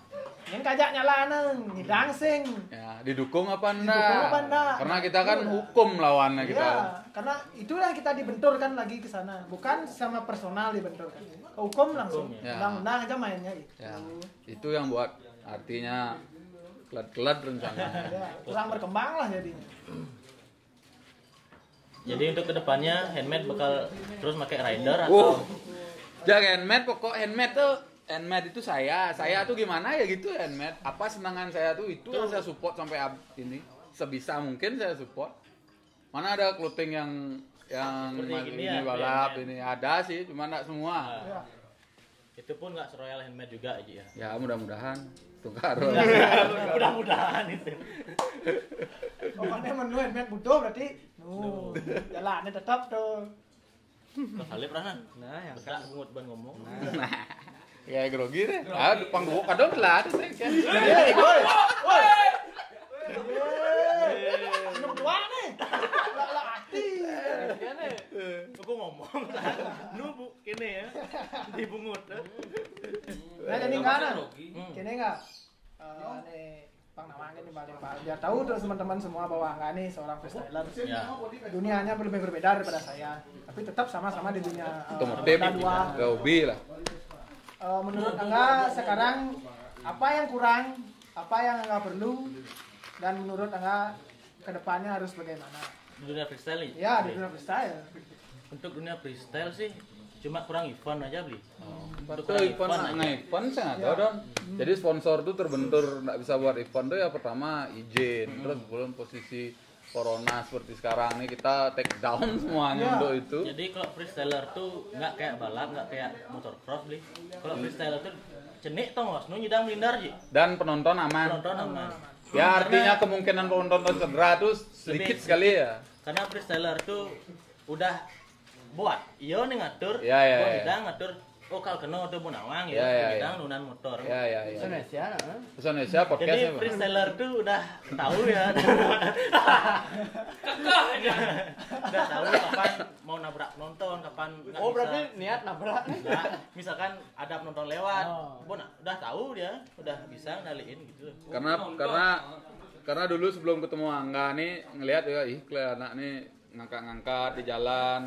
Yang kajak nyala nyidang sing. Ya, didukung apa enggak? Didukung apa enggak? Karena kita kan hukum lawannya kita. Iya, karena itulah yang kita dibenturkan lagi ke sana, bukan sama personal dibenturkan. Ke hukum langsung, Ya. undang-undang aja mainnya gitu. Ya, itu yang buat artinya kelat-kelat rencananya. Ya, kurang berkembang lah jadinya. Jadi untuk kedepannya handmade bakal terus pakai rider atau Jangan handmade, pokok handmade itu saya tuh gimana ya gitu handmade. Apa senangan saya tuh itu yang saya support sampai ini sebisa mungkin saya support. Mana ada clothing yang Seperti gini ini ya, balap handmade. ini ada sih, cuma enggak semua. Ya. itu pun nggak seroyal handmade juga aja ya. Ya mudah-mudahan tukar. Mudah-mudahan itu. Pokoknya menu handmade butuh berarti jalannya tetap tuh. Kali pernah Nah, yang enggak bungut ban ngomong. Ya grogi deh. Ah, depan gua kadang lah ada saya. Minum dua nih. Lah hati. Aku ngomong. Bu, kene ya. Di bungut. Nah, jadi enggak kan? Kini enggak? Nih Bang Nawangin nih paling biar tahu tuh teman-teman semua bahwa enggak nih seorang freestyler. Ya. Dunianya lebih berbeda daripada saya, tapi tetap sama-sama di dunia Otomotif, Roda dua. gak hobi lah. Menurut Angga sekarang apa yang kurang, apa yang Angga perlu, dan menurut Angga kedepannya harus bagaimana? di dunia freestyle nih. Ya, di dunia freestyle. Untuk dunia freestyle sih cuma kurang event aja beli. Untuk Itu event saya nggak tahu dong. Jadi sponsor tuh terbentur nggak bisa buat event tuh ya pertama izin, terus belum posisi corona seperti sekarang nih kita take down semuanya untuk itu. Jadi kalau freestyler tuh nggak kayak balap, nggak kayak motocross beli. Kalau freestyler tuh cenik tau mas, nu nyidang melindar sih. Dan penonton aman. Penonton aman. Ya artinya kemungkinan penonton cedera tuh sedikit sekali ya. Karena freestyler tuh udah buat, iya nih ngatur, Ya, ya, buat ya. hidang ngatur. Oh kalau kena tuh bunawang Ya, ya, ya, hidang ya. nunan motor. Ya ya ya. Indonesia, Indonesia podcast Jadi ya, Bang? freestyler tuh udah tahu ya. Udah tahu kapan mau nabrak penonton, kapan nggak oh bisa. berarti niat nabrak nih. Nah, misalkan ada penonton lewat, Oh. udah tahu dia, udah bisa ngendaliin gitu. Karena dulu sebelum ketemu Angga nih ngelihat ya kelihatan anak nih ngangkat-ngangkat di jalan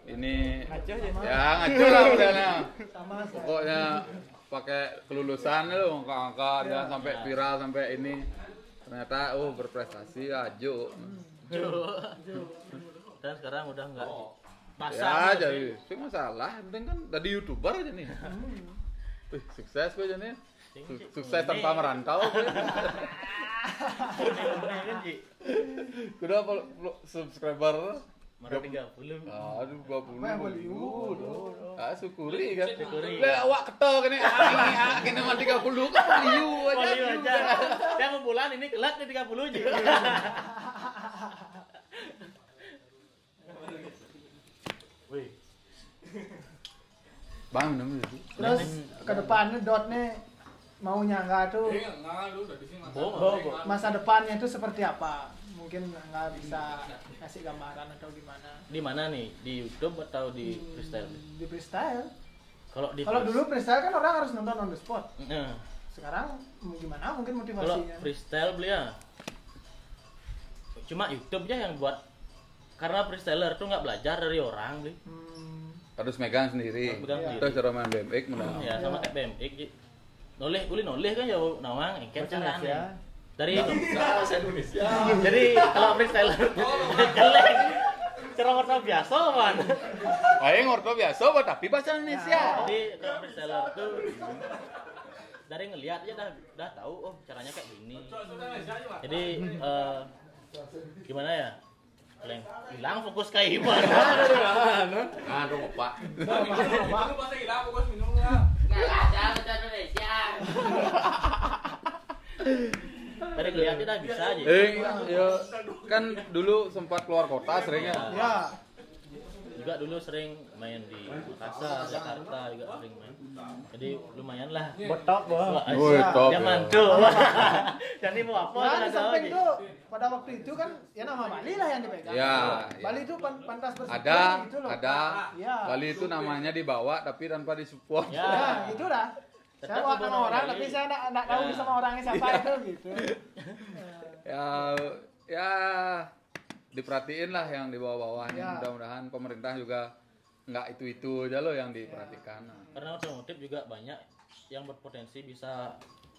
ini Ngaco aja. ya ngaco lah modelnya. Sama saya. Pokoknya pakai kelulusan lu ngangkat-ngangkat jangan sampai viral sampai ini. Ternyata berprestasi ajo. Dan sekarang udah nggak Ya jadi itu masalah, yang penting kan tadi YouTuber aja nih. Wih, sukses gue aja nih. Sukses tanpa merantau. Udah subscriber Merah 30. aduh 20. Hollywood. Syukuri kan. Syukuri. Lah awak ketok ini kene mah 30 kan view aja. Polio aja. Yang bulan ini kelak nih 30 aja. Wih, Bang, minum dulu. Terus ke depannya Dotnya maunya nggak tuh masa depannya itu seperti apa? Mungkin nggak bisa kasih gambaran atau gimana? di mana nih? Di YouTube atau di freestyle? Di freestyle. Kalau di Kalau dulu freestyle kan orang harus nonton on the spot. Nah, Sekarang gimana? Mungkin kalau motivasinya. freestyle beli ya cuma YouTube aja yang buat, karena freestyler tuh nggak belajar dari orang beli. Harus megang sendiri. Megang sendiri. Terus cara main BMX mudah. Ya sama kayak BMX gitu. Noleh kan jauh nawang engket caranya. Dari Indonesia. Jadi kalau freestyler jelek. Cara warna biasa man. Aing orto biasa tapi bahasa Indonesia. Jadi kalau freestyler tuh dari ngelihat aja dah tahu caranya kayak gini. Jadi gimana ya? Paling hilang fokus kayak gimana? Aduh, Pak. Dari ngelihat aja dah bisa aja. Ya kan dulu sempat keluar kota seringnya. Ya, Juga dulu sering main di Makassar, Jakarta juga sering main. Jadi lumayan lah. Botok, Bang. Woi, top. Dia ya. mantul. Jadi mau apa? nah, di nggak tahu samping aja. itu pada waktu itu kan ya nama Bali lah yang dipegang. Ya, Bali itu pantas bersyukur Ada, gitu loh. ada. Ya. Bali itu namanya dibawa tapi tanpa disupport. Ya. Ya, gitu dah. Saya Tetap bawa hubungan nama orang Bali. tapi saya enggak tahu Ya. sama orangnya siapa itu gitu. Ya diperhatiin lah yang di bawah-bawah. Ya. Mudah-mudahan pemerintah juga nggak itu aja loh yang diperhatikan. Karena otomotif juga banyak yang berpotensi bisa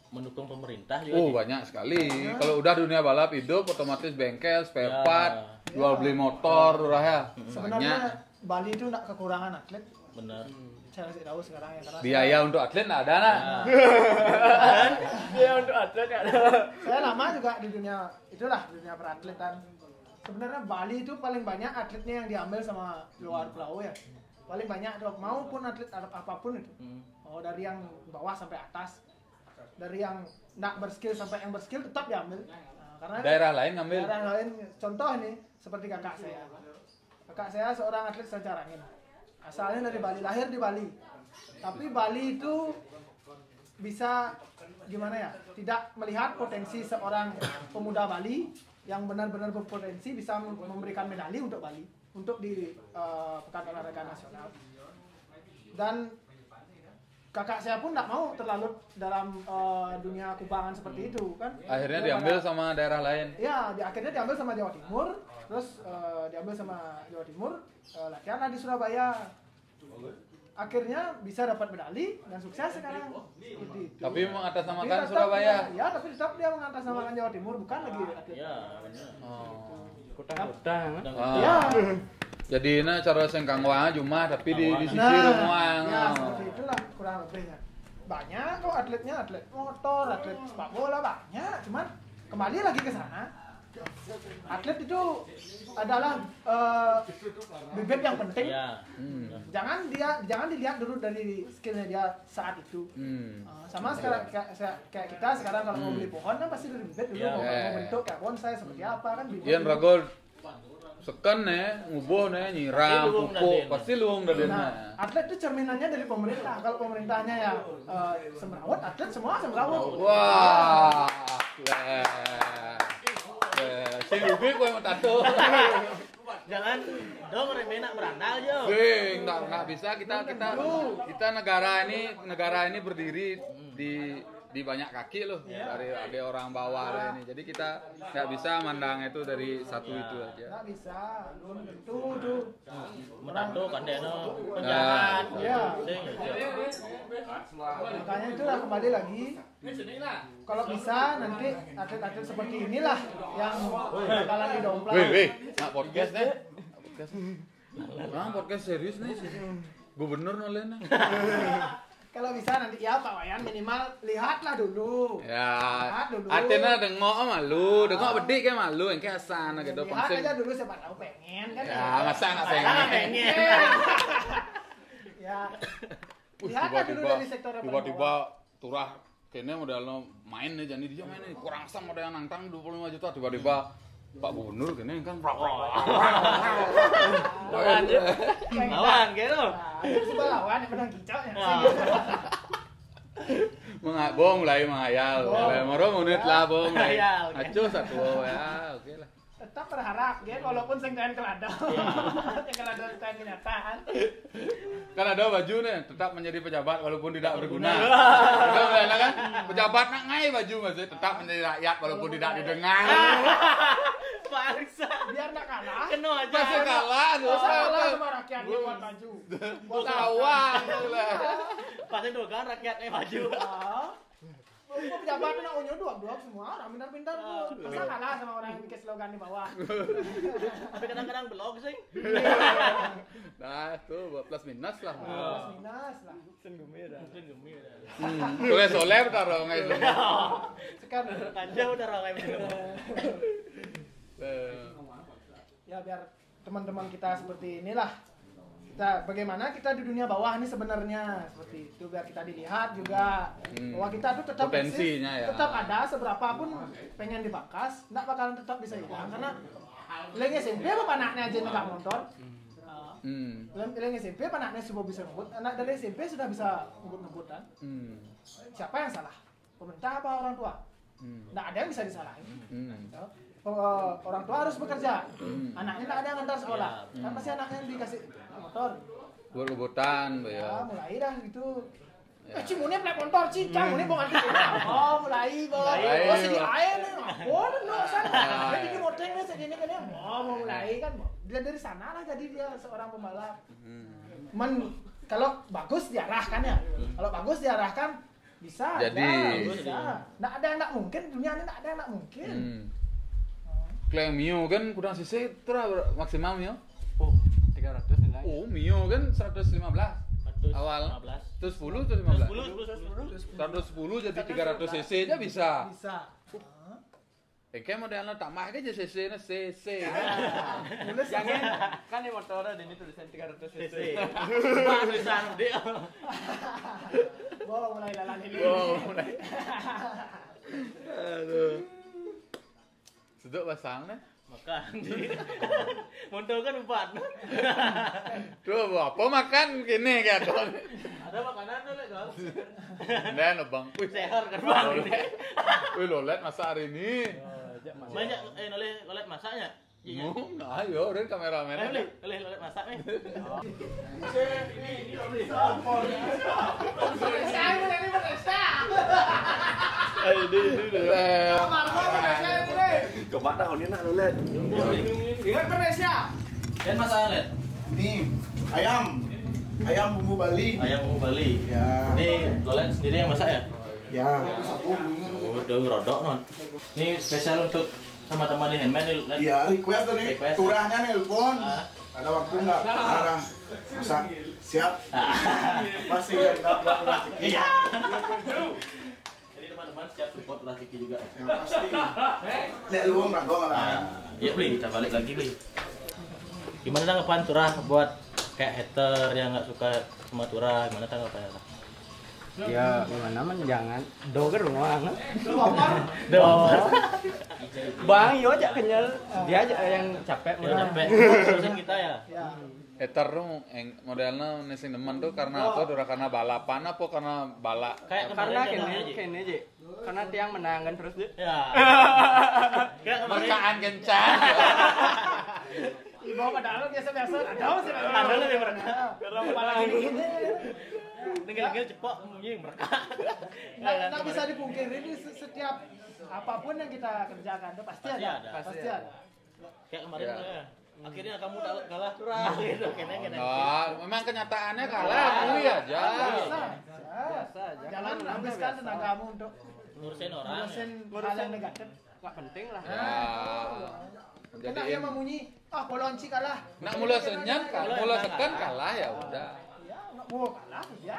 mendukung pemerintah juga. Oh Ji. banyak sekali. Kalau udah dunia balap hidup otomatis bengkel, spare Ya. part, jual beli motor, udah ya. Banyak. Sebenarnya Bali itu enggak kekurangan atlet. Bener. Saya kasih tahu sekarang ya karena Biaya untuk atlet nggak ada nah. Nah, Dia untuk atlet ya. saya lama juga di dunia itulah dunia peratletan. Sebenarnya Bali itu paling banyak atletnya yang diambil sama luar pulau ya. Paling banyak maupun atlet apapun itu. Oh dari yang bawah sampai atas, dari yang nggak berskill sampai yang berskill tetap diambil. Nah, karena Daerah lain ngambil. daerah lain contoh ini seperti kakak saya. Kakak saya seorang atlet secarangin. Asalnya dari Bali, lahir di Bali. Tapi Bali itu bisa gimana ya? Tidak melihat potensi seorang pemuda Bali yang benar-benar berpotensi bisa memberikan medali untuk Bali untuk di Pekan Olahraga Nasional. Dan kakak saya pun tidak mau terlalu dalam dunia kubangan seperti itu kan. Akhirnya Dia diambil pada- sama daerah lain. Ya, akhirnya diambil sama Jawa Timur, terus diambil sama Jawa Timur, latihan lah di Surabaya. akhirnya bisa dapat medali dan sukses sekarang seperti itu. Tapi mengatasnamakan Tapi tetap Surabaya. ya, tapi tetap dia mengatasnamakan Jawa Timur, bukan lagi atlet. Ya, benar. Oh. Kutang-kutang. Ah. Ya. Jadi ini cara sengkang wae cuma tapi di sisi Nah, rumah. ya seperti itulah kurang lebihnya. Banyak kok atletnya, atlet motor, atlet sepak bola banyak, cuman kembali lagi ke sana. Atlet itu adalah bibit yang penting. Ya. Jangan dilihat dulu dari skillnya dia saat itu. Sama sekarang kayak kita sekarang kalau mau beli pohon kan pasti dari bibit dulu, mau bentuk kayak bonsai seperti apa kan bibit. Ian ragol seken ngubuh nyiram pupuk pasti luung dari Nah, atlet itu cerminannya dari pemerintah. Kalau pemerintahnya ya semrawut, atlet semua semrawut. Wah. Sing ubi kowe mau tato. Jangan dong remenak berandal jo. Sing enggak bisa kita negara ini berdiri di banyak kaki loh dari ada orang bawah lah ini. Jadi kita nggak bisa mandang itu dari satu itu aja. Nggak bisa, belum tentu tuh. Menantu kan dia no penjahat. Iya. Sing. Makanya itulah kembali lagi. Kalau bisa nanti atlet-atlet seperti inilah yang bakalan didompleng. Weh, nak podcast nih. Podcast serius nih. Gubernur nolenya. Kalau bisa nanti ya Pak Wayan minimal lihatlah dulu. Ya, Lihat dulu. artinya dengok malu, dengok bedik kayak malu, yang kayak asana gitu. Lihat aja dulu siapa tahu pengen kan. Ya, masa nggak pengen? Ya. Lihatlah dulu dari sektor yang tiba-tiba turah kayaknya modalnya main nih jadi dia main nih kurang asam ada yang nantang 25 juta tiba-tiba Pak Gubernur kayaknya kan Lawan gitu. Coba lawan yang menang kicau ya. Bong mulai menghayal. Moro menit lah bong. Menghayal. Acuh satu ya, oke lah. Tetap berharap ya walaupun sing kain kelado. Yang kelado kain kenyataan. Kan ada baju nih, tetap menjadi pejabat walaupun tidak berguna. Kita mulai kan, pejabat nak ngai baju masih tetap menjadi rakyat walaupun tidak didengar. Bangsa. Biar nak kalah. Kena aja. Masih kalah, Masa kalah sama rakyat dia buat baju. Buat kawan lah. Pasti tuh kan rakyatnya maju. Pejabat nak unyu dua semua orang pintar-pintar tuh. Masa kalah sama orang yang bikin slogan di bawah. Tapi kadang-kadang blog sih. Nah, tuh buat plus minus lah. Plus minus lah. Soleh taruh ngai itu. Sekarang Kanja udah ramai bener. ya biar teman-teman kita seperti inilah. Bagaimana kita di dunia bawah ini sebenarnya seperti itu biar kita dilihat juga bahwa kita tuh tetap potensinya eksis, ya. tetap ada seberapapun pengen dibakas, nggak bakalan tetap bisa hilang karena lagi SMP apa anaknya aja nggak motor. Lagi SMP apa anaknya sudah bisa ngebut, anak dari SMP sudah bisa ngebut kan. Siapa yang salah? Pemerintah apa orang tua? Nggak ada yang bisa disalahin. Orang tua harus bekerja, anaknya nggak ada yang antar sekolah, kan pasti anaknya dikasih motor. Buat-buatan, Ya, mulai dah gitu. Cimune plek motor, cicang, mune bong anti. Oh, mulai, bong. Oh, sedi air nih. Oh, no, sana. Jadi moteng nih segini kan ya. Oh, mau mulai kan. Dia dari sana lah jadi dia seorang pembalap. Kalau bagus diarahkan ya. Kalau bagus diarahkan bisa. Jadi bisa. Nggak ada yang nggak mungkin, dunia ini nggak ada yang nggak mungkin. Klaim Mio kan kurang sisi maksimal Mio. Oh, 300 nilai. Oh, Mio kan 115 awal. Terus 10 terus 15. 110 jadi 300 cc aja bisa. Bisa. Kayak modelnya tambah aja cc-nya cc. Jangan kan di motornya ini tulisan 300 cc. Tulisan dia. Wow, mulai lalan ini. Aduh. Sedok pasangnya. Makan di. Montor kan 4. Tuh, apa makan gini kayak dong. Ada makanan tuh lek, Bang. Nah, Bang. Wih, Seher kan, Bang. Wih, lolet masa hari ini. Banyak lolet masaknya. Iya. Ayo, udah kameramen. Lolet masak nih. Kemana kau ni nak lolet? Ingat Indonesia. Dan masak lolet. Ni ayam. Ayam bumbu Bali. Ayam bumbu Bali. Ya. Ini Lolen sendiri yang masak ya? Ya. Oh, udah rodok non. Ini spesial untuk teman-teman di handmade nih. Len. Iya, request tadi. Request. Turahnya nelpon. Ah. Ada waktu nggak? Sekarang. Masak. Siap. Pasti nggak rezeki. Iya. Jadi teman-teman siap support lah Kiki juga. Ya, pasti. Lihat luang nggak gua malah. Ya beli, kita balik lagi beli. Gimana tanggapan Turah buat kayak hater yang nggak suka sama Turah? Gimana tanggapannya? Ya gimana man jangan doger rumah. Bang yo aja kenyal. Dia aja yang capek. Udah capek. Terusin kita ya. Ya. Hater tuh modelnya nih sing demen tuh karena apa? Udah karena balapan apa karena balak? Kayak Karena kemarin kene aja. Karena tiang menang kan terus dia. Ya. Kayak kemarin. Merkaan kencang. Ibu padahal biasa-biasa ada sih. Ada lebih mereka. Karena kepala gini. Tinggal cepok anjing mereka. Nggak bisa dipungkiri ini setiap apapun yang kita kerjakan itu pasti Pasti ada. ada. Pasti ada. Kayak kemarin Ya. ya. Akhirnya kamu kalah Turah gitu. Kene. Nah, memang kenyataannya kalah, akui aja. Biasa aja. Jangan habiskan tenagamu untuk Ngurusin orang. ngurusin hal yang negatif. Nggak penting lah. Ya. Kena dia memunyi, Polonci kalah. Nak mula senyan, mula sekan kalah ya udah. Ya, nggak mau kalah, ya.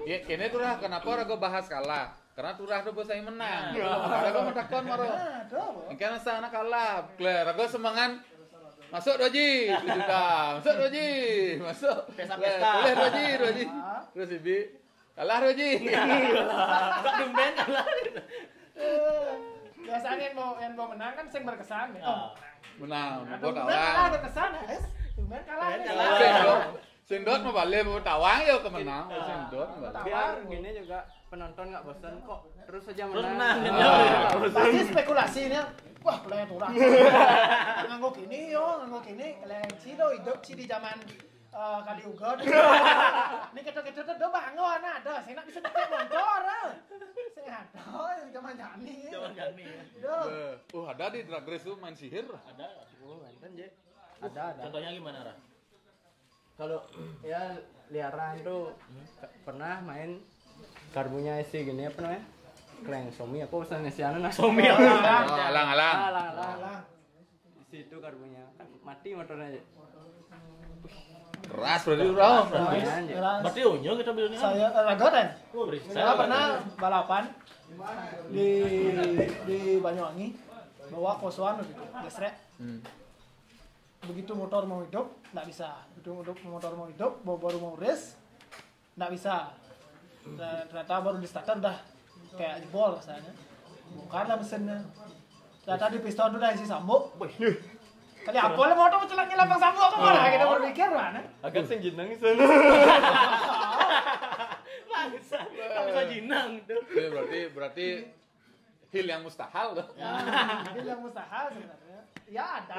Ya, kini turah kenapa raga bahas kalah? Karena turah tuh saya menang. Raga mentakon maro. Nah, tuh. Karena sana kalah, Claire. Raga semangat. Masuk Roji, 7 juta. Masuk Roji, masuk. Pesta-pesta. Boleh Roji. Terus Ibi, kalah Roji. Dumben kalah. Biasanya yang mau menang kan sing berkesan. Ya. Oh, Menang, nah, gua Dumben kalah kalah. berkesan, ya. Dumben kalah. ya. Sindot mau balik mau tawang ya kemenang. Sindot mau balik. Biar gini juga penonton nggak bosan kok terus saja Terus menang. menang. Pasti spekulasi ini. Wah, kalian turang. Nganggo gini yo, nganggo gini. Kalian cido hidup di zaman kali uga. Ini kita tuh bangun ada. Saya nak bisa pakai motor. Saya ada zaman jani. Zaman Gani. Duh. Ada di Drag Race tuh main sihir. Ada. Oh, enten je. Ada. Contohnya gimana, Ra? Kalau ya liaran tuh pernah main karbunya isi gini apa namanya? Kleng Somi apa urusan Nesiana nah Somi. Alang. Alah. Di situ karbunya kan mati motornya aja. Keras berarti urang. Lumayan aja. Berarti unyu kita bilangnya. Saya Ragoten. Saya Saya pernah balapan di Banyuwangi bawa kosoan gitu, gesrek. Begitu motor mau hidup, nggak bisa. Begitu motor mau hidup, baru mau race, nggak bisa. Dan ternyata baru di starter udah kayak jebol rasanya. Bukanlah mesinnya. Ternyata di piston udah isi sambuk. Kali apa lah motor celaknya lapang sambuk apa malah kita berpikir mana? Agak sing jeneng sana. bangsa. Enggak bisa jinang tuh. Ya, berarti hil yang mustahil tuh. Ini yang mustahil sebenarnya. Ya ada.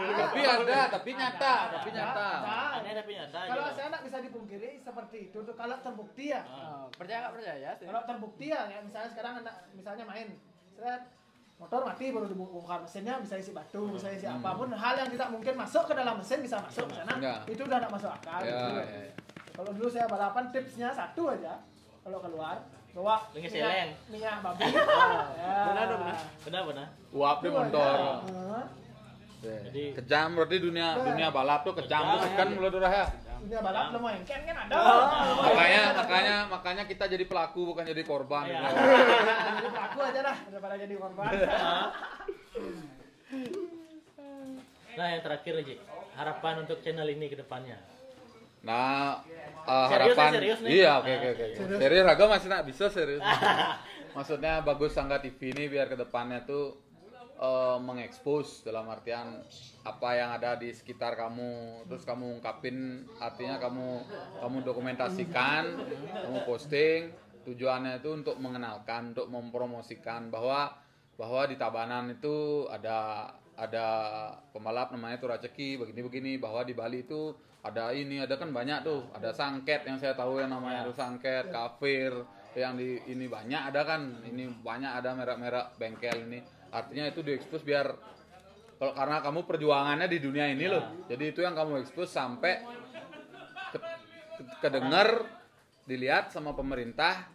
Tapi nyata. Ada tapi nyata. Kalau gitu. saya nggak bisa dipungkiri seperti itu tuh kalau terbukti ya. Percaya nggak percaya sih? Kalau terbukti ya, misalnya sekarang misalnya main, seret, motor mati baru dibongkar mesinnya bisa isi batu, bisa isi apapun hal yang tidak mungkin masuk ke dalam mesin bisa masuk ke sana. Ya. Itu udah nggak masuk akal. Ya, gitu. ya. Kalau dulu saya balapan tipsnya satu aja. Kalau keluar bawa Dengan seleng. minyak babi. Ya. Benar. Uap di Itu motor. aja. Jadi- Kejam berarti dunia balap tuh kejam tuh kan mulai durah ya. Dunia balap lumayan kan ada. Makanya kita jadi pelaku bukan jadi korban. Iya. Jadi pelaku aja dah daripada jadi korban. Nah, yang terakhir Ji, harapan untuk channel ini ke depannya. Nah, Serius harapan nih, serius nih. Oke. Serius Raga masih nak bisa serius. Maksudnya bagus Sangga TV ini biar kedepannya tuh mengekspos dalam artian apa yang ada di sekitar kamu, terus kamu ungkapin, artinya kamu dokumentasikan, kamu posting. Tujuannya itu untuk mengenalkan, untuk mempromosikan bahwa di Tabanan itu ada pembalap namanya Turah Ceki begini bahwa di Bali itu ada kan banyak tuh, ada Sangket yang saya tahu yang namanya itu Sangket, Kafir yang di ini banyak ada kan, ini banyak ada merek-merek bengkel ini, artinya itu diekspos biar karena kamu perjuangannya di dunia ini loh, jadi itu yang kamu ekspos sampai kedenger, dilihat sama pemerintah,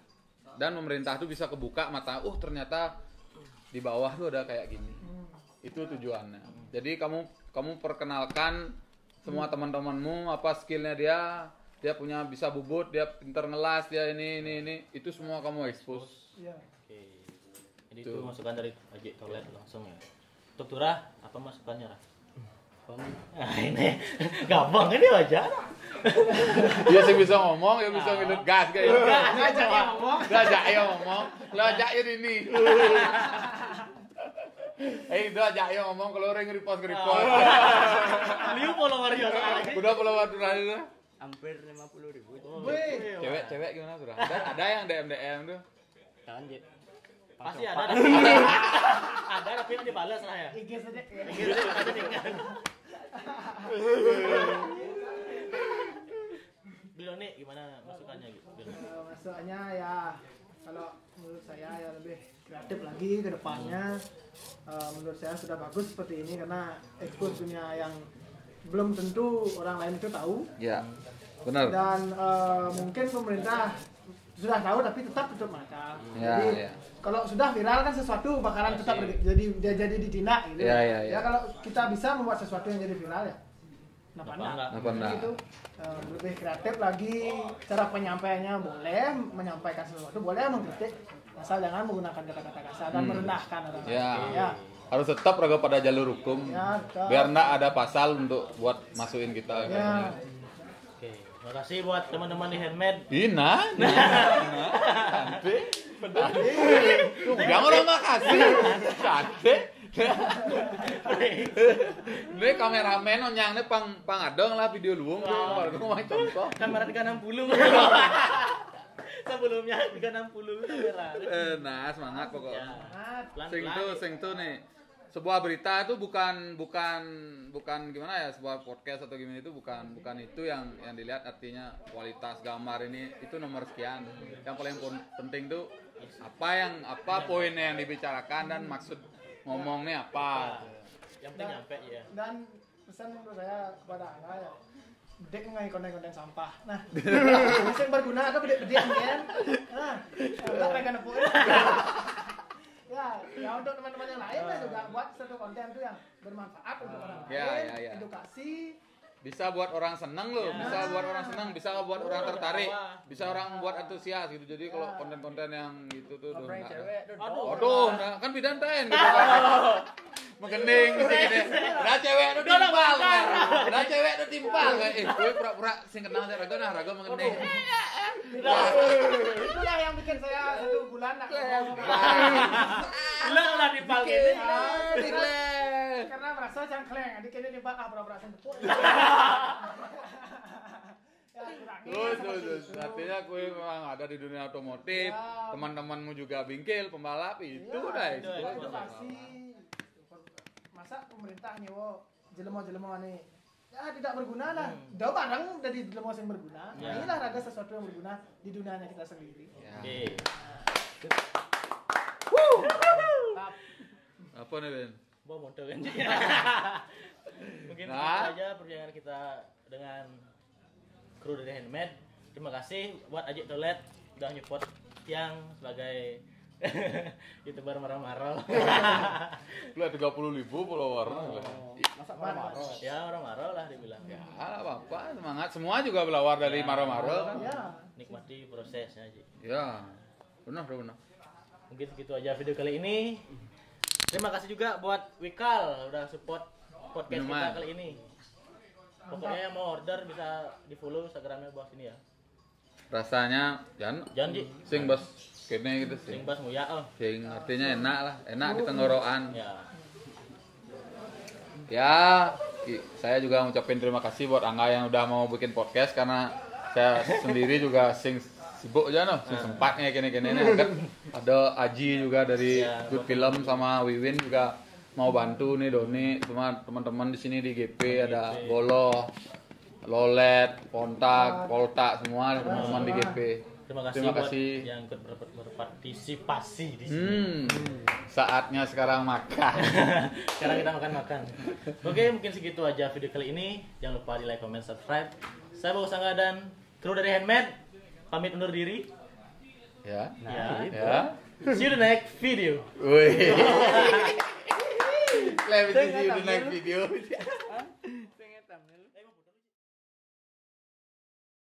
dan pemerintah tuh bisa kebuka mata, ternyata di bawah tuh ada kayak gini. Itu tujuannya. Jadi kamu perkenalkan semua teman-temanmu apa skillnya dia punya bisa bubut, dia pintar ngelas, dia ini itu semua kamu expose. Iya. Oke. Jadi itu masukan dari Aji Tolet langsung ya. Untuk Turah, apa masukannya, Rah? Ini gampang ini wajar. Dia sih bisa ngomong, dia bisa minum gas kayak gitu. Ngajak ya ngomong. Ngajak ya ngomong, lo ajak ya ini. Itu ajak ya ngomong kalau orang nge-repost. Liu followernya soalnya. Udah follower terakhir. Hampir 50.000. Wih. Cewek gimana tuh? Ada yang DM tuh. Lanjut. Pasti ada. Ada tapi kan dibalas lah ya. IG saja. Gitu aja tinggal. Biloni gimana masukannya gitu? Maksudnya ya kalau menurut saya ya lebih kreatif lagi ke depannya. Menurut saya sudah bagus seperti ini karena expose dunia yang belum tentu orang lain itu tahu. Ya, benar. Dan mungkin pemerintah sudah tahu tapi tetap tutup mata. Ya, Jadi ya. kalau sudah viral kan sesuatu bakalan tetap jadi ditindak gitu. Ya. Kalau kita bisa membuat sesuatu yang jadi viral ya. Kenapa enggak? Kenapa enggak? Gitu, lebih kreatif lagi, cara penyampaiannya boleh menyampaikan sesuatu, boleh mengkritik, asal jangan menggunakan kata-kata kasar dan merendahkan orang lain. Ya. Harus tetap raga pada jalur hukum. Ya, tetap. Biar enggak ada pasal untuk buat masukin kita. Ya. Oke, terima kasih buat teman-teman di Handmade. Ina. Cantik. Jangan orang makasih. Cantik. Ini kameramen nyangnya pang adong lah video luang tuh. Baru mau contoh. Kamera 360. Sebelumnya 360 kamera. Nah, semangat pokoknya. Pelan-pelan. Sing tuh nih. Sebuah berita itu bukan gimana ya, sebuah podcast atau gimana itu bukan itu yang dilihat, artinya kualitas gambar ini itu nomor sekian. Yang paling penting tuh apa poinnya yang dibicarakan dan maksud ngomongnya apa. Yang penting nyampe ya. Dan pesan menurut saya kepada Angga ya, bedek ngai konten-konten sampah. Nah, yang berguna atau bedek-bedek kan? Nah, enggak mereka nepuin. Ya untuk teman-teman yang lain lah juga buat satu konten tuh yang bermanfaat untuk orang lain, Ya. edukasi. Bisa buat orang seneng loh, bisa buat orang seneng, bisa buat orang tertarik, bisa orang buat antusias gitu. Jadi kalau konten-konten yang gitu tuh Ngobrolin enggak. cewek. Aduh, nah, kan bidantain gitu kan. Mengening gitu. Ada cewek itu timpal. Ada cewek itu timpal kayak gue pura-pura sing kenal raga mengening. Itulah yang bikin saya 1 bulan nak ngomong. Lah dipal gini. Karena merasa cangkleng, adik ini dibak pura-pura sempur. Ya, Terus, artinya gue memang ada di dunia otomotif, teman-temanmu juga bingkil, pembalap, itu dah. Edukasi. Masa pemerintah nyewa jelema-jelema nih, ya tidak berguna lah. Udah barang dari jelema yang berguna. Nah, inilah raga sesuatu yang berguna di dunianya kita sendiri. Oke. Apa nih Ben? Bawa motor kan. Mungkin itu Nah. saja perjalanan kita dengan kru dari Handmade. Terima kasih buat Aji Tolet udah nyupport yang sebagai YouTuber marah-marah. Lu 30.000 follower. Masa marah-marah. Ya marah-marah lah dibilang. Ya, apa-apa, semangat. Semua juga belawar dari maro-maro kan. Ya. Nikmati prosesnya Aji. Ya. Benar. Mungkin segitu aja video kali ini. Terima kasih juga buat Wikal udah support podcast Minuman. kita kali ini. Pokoknya yang mau order bisa di follow Instagramnya bawah sini ya. Rasanya Jangan Ji. sing bos kene gitu sih. Sing bas muya Sing artinya enak lah, enak di tenggorokan. Ya. Ya, saya juga ngucapin terima kasih buat Angga yang udah mau bikin podcast karena saya sendiri juga sing sibuk aja noh, sing sempatnya kene-kene nih. Ada Aji juga dari Ya, Good Film sama Wiwin juga mau bantu nih Doni, semua teman-teman di sini di GP ada Goloh, Lolet, Pontak, Poltak semua teman-teman di GP. Terima kasih buat yang ikut berpartisipasi di sini. Saatnya sekarang makan. Sekarang kita makan-makan. Oke, mungkin segitu aja video kali ini. Jangan lupa di like, comment, subscribe. Saya Bagus Angga dan kru dari Handmade pamit undur diri. Ya. Ya. Ya. See you the next video. Wih. Let me see you the next video.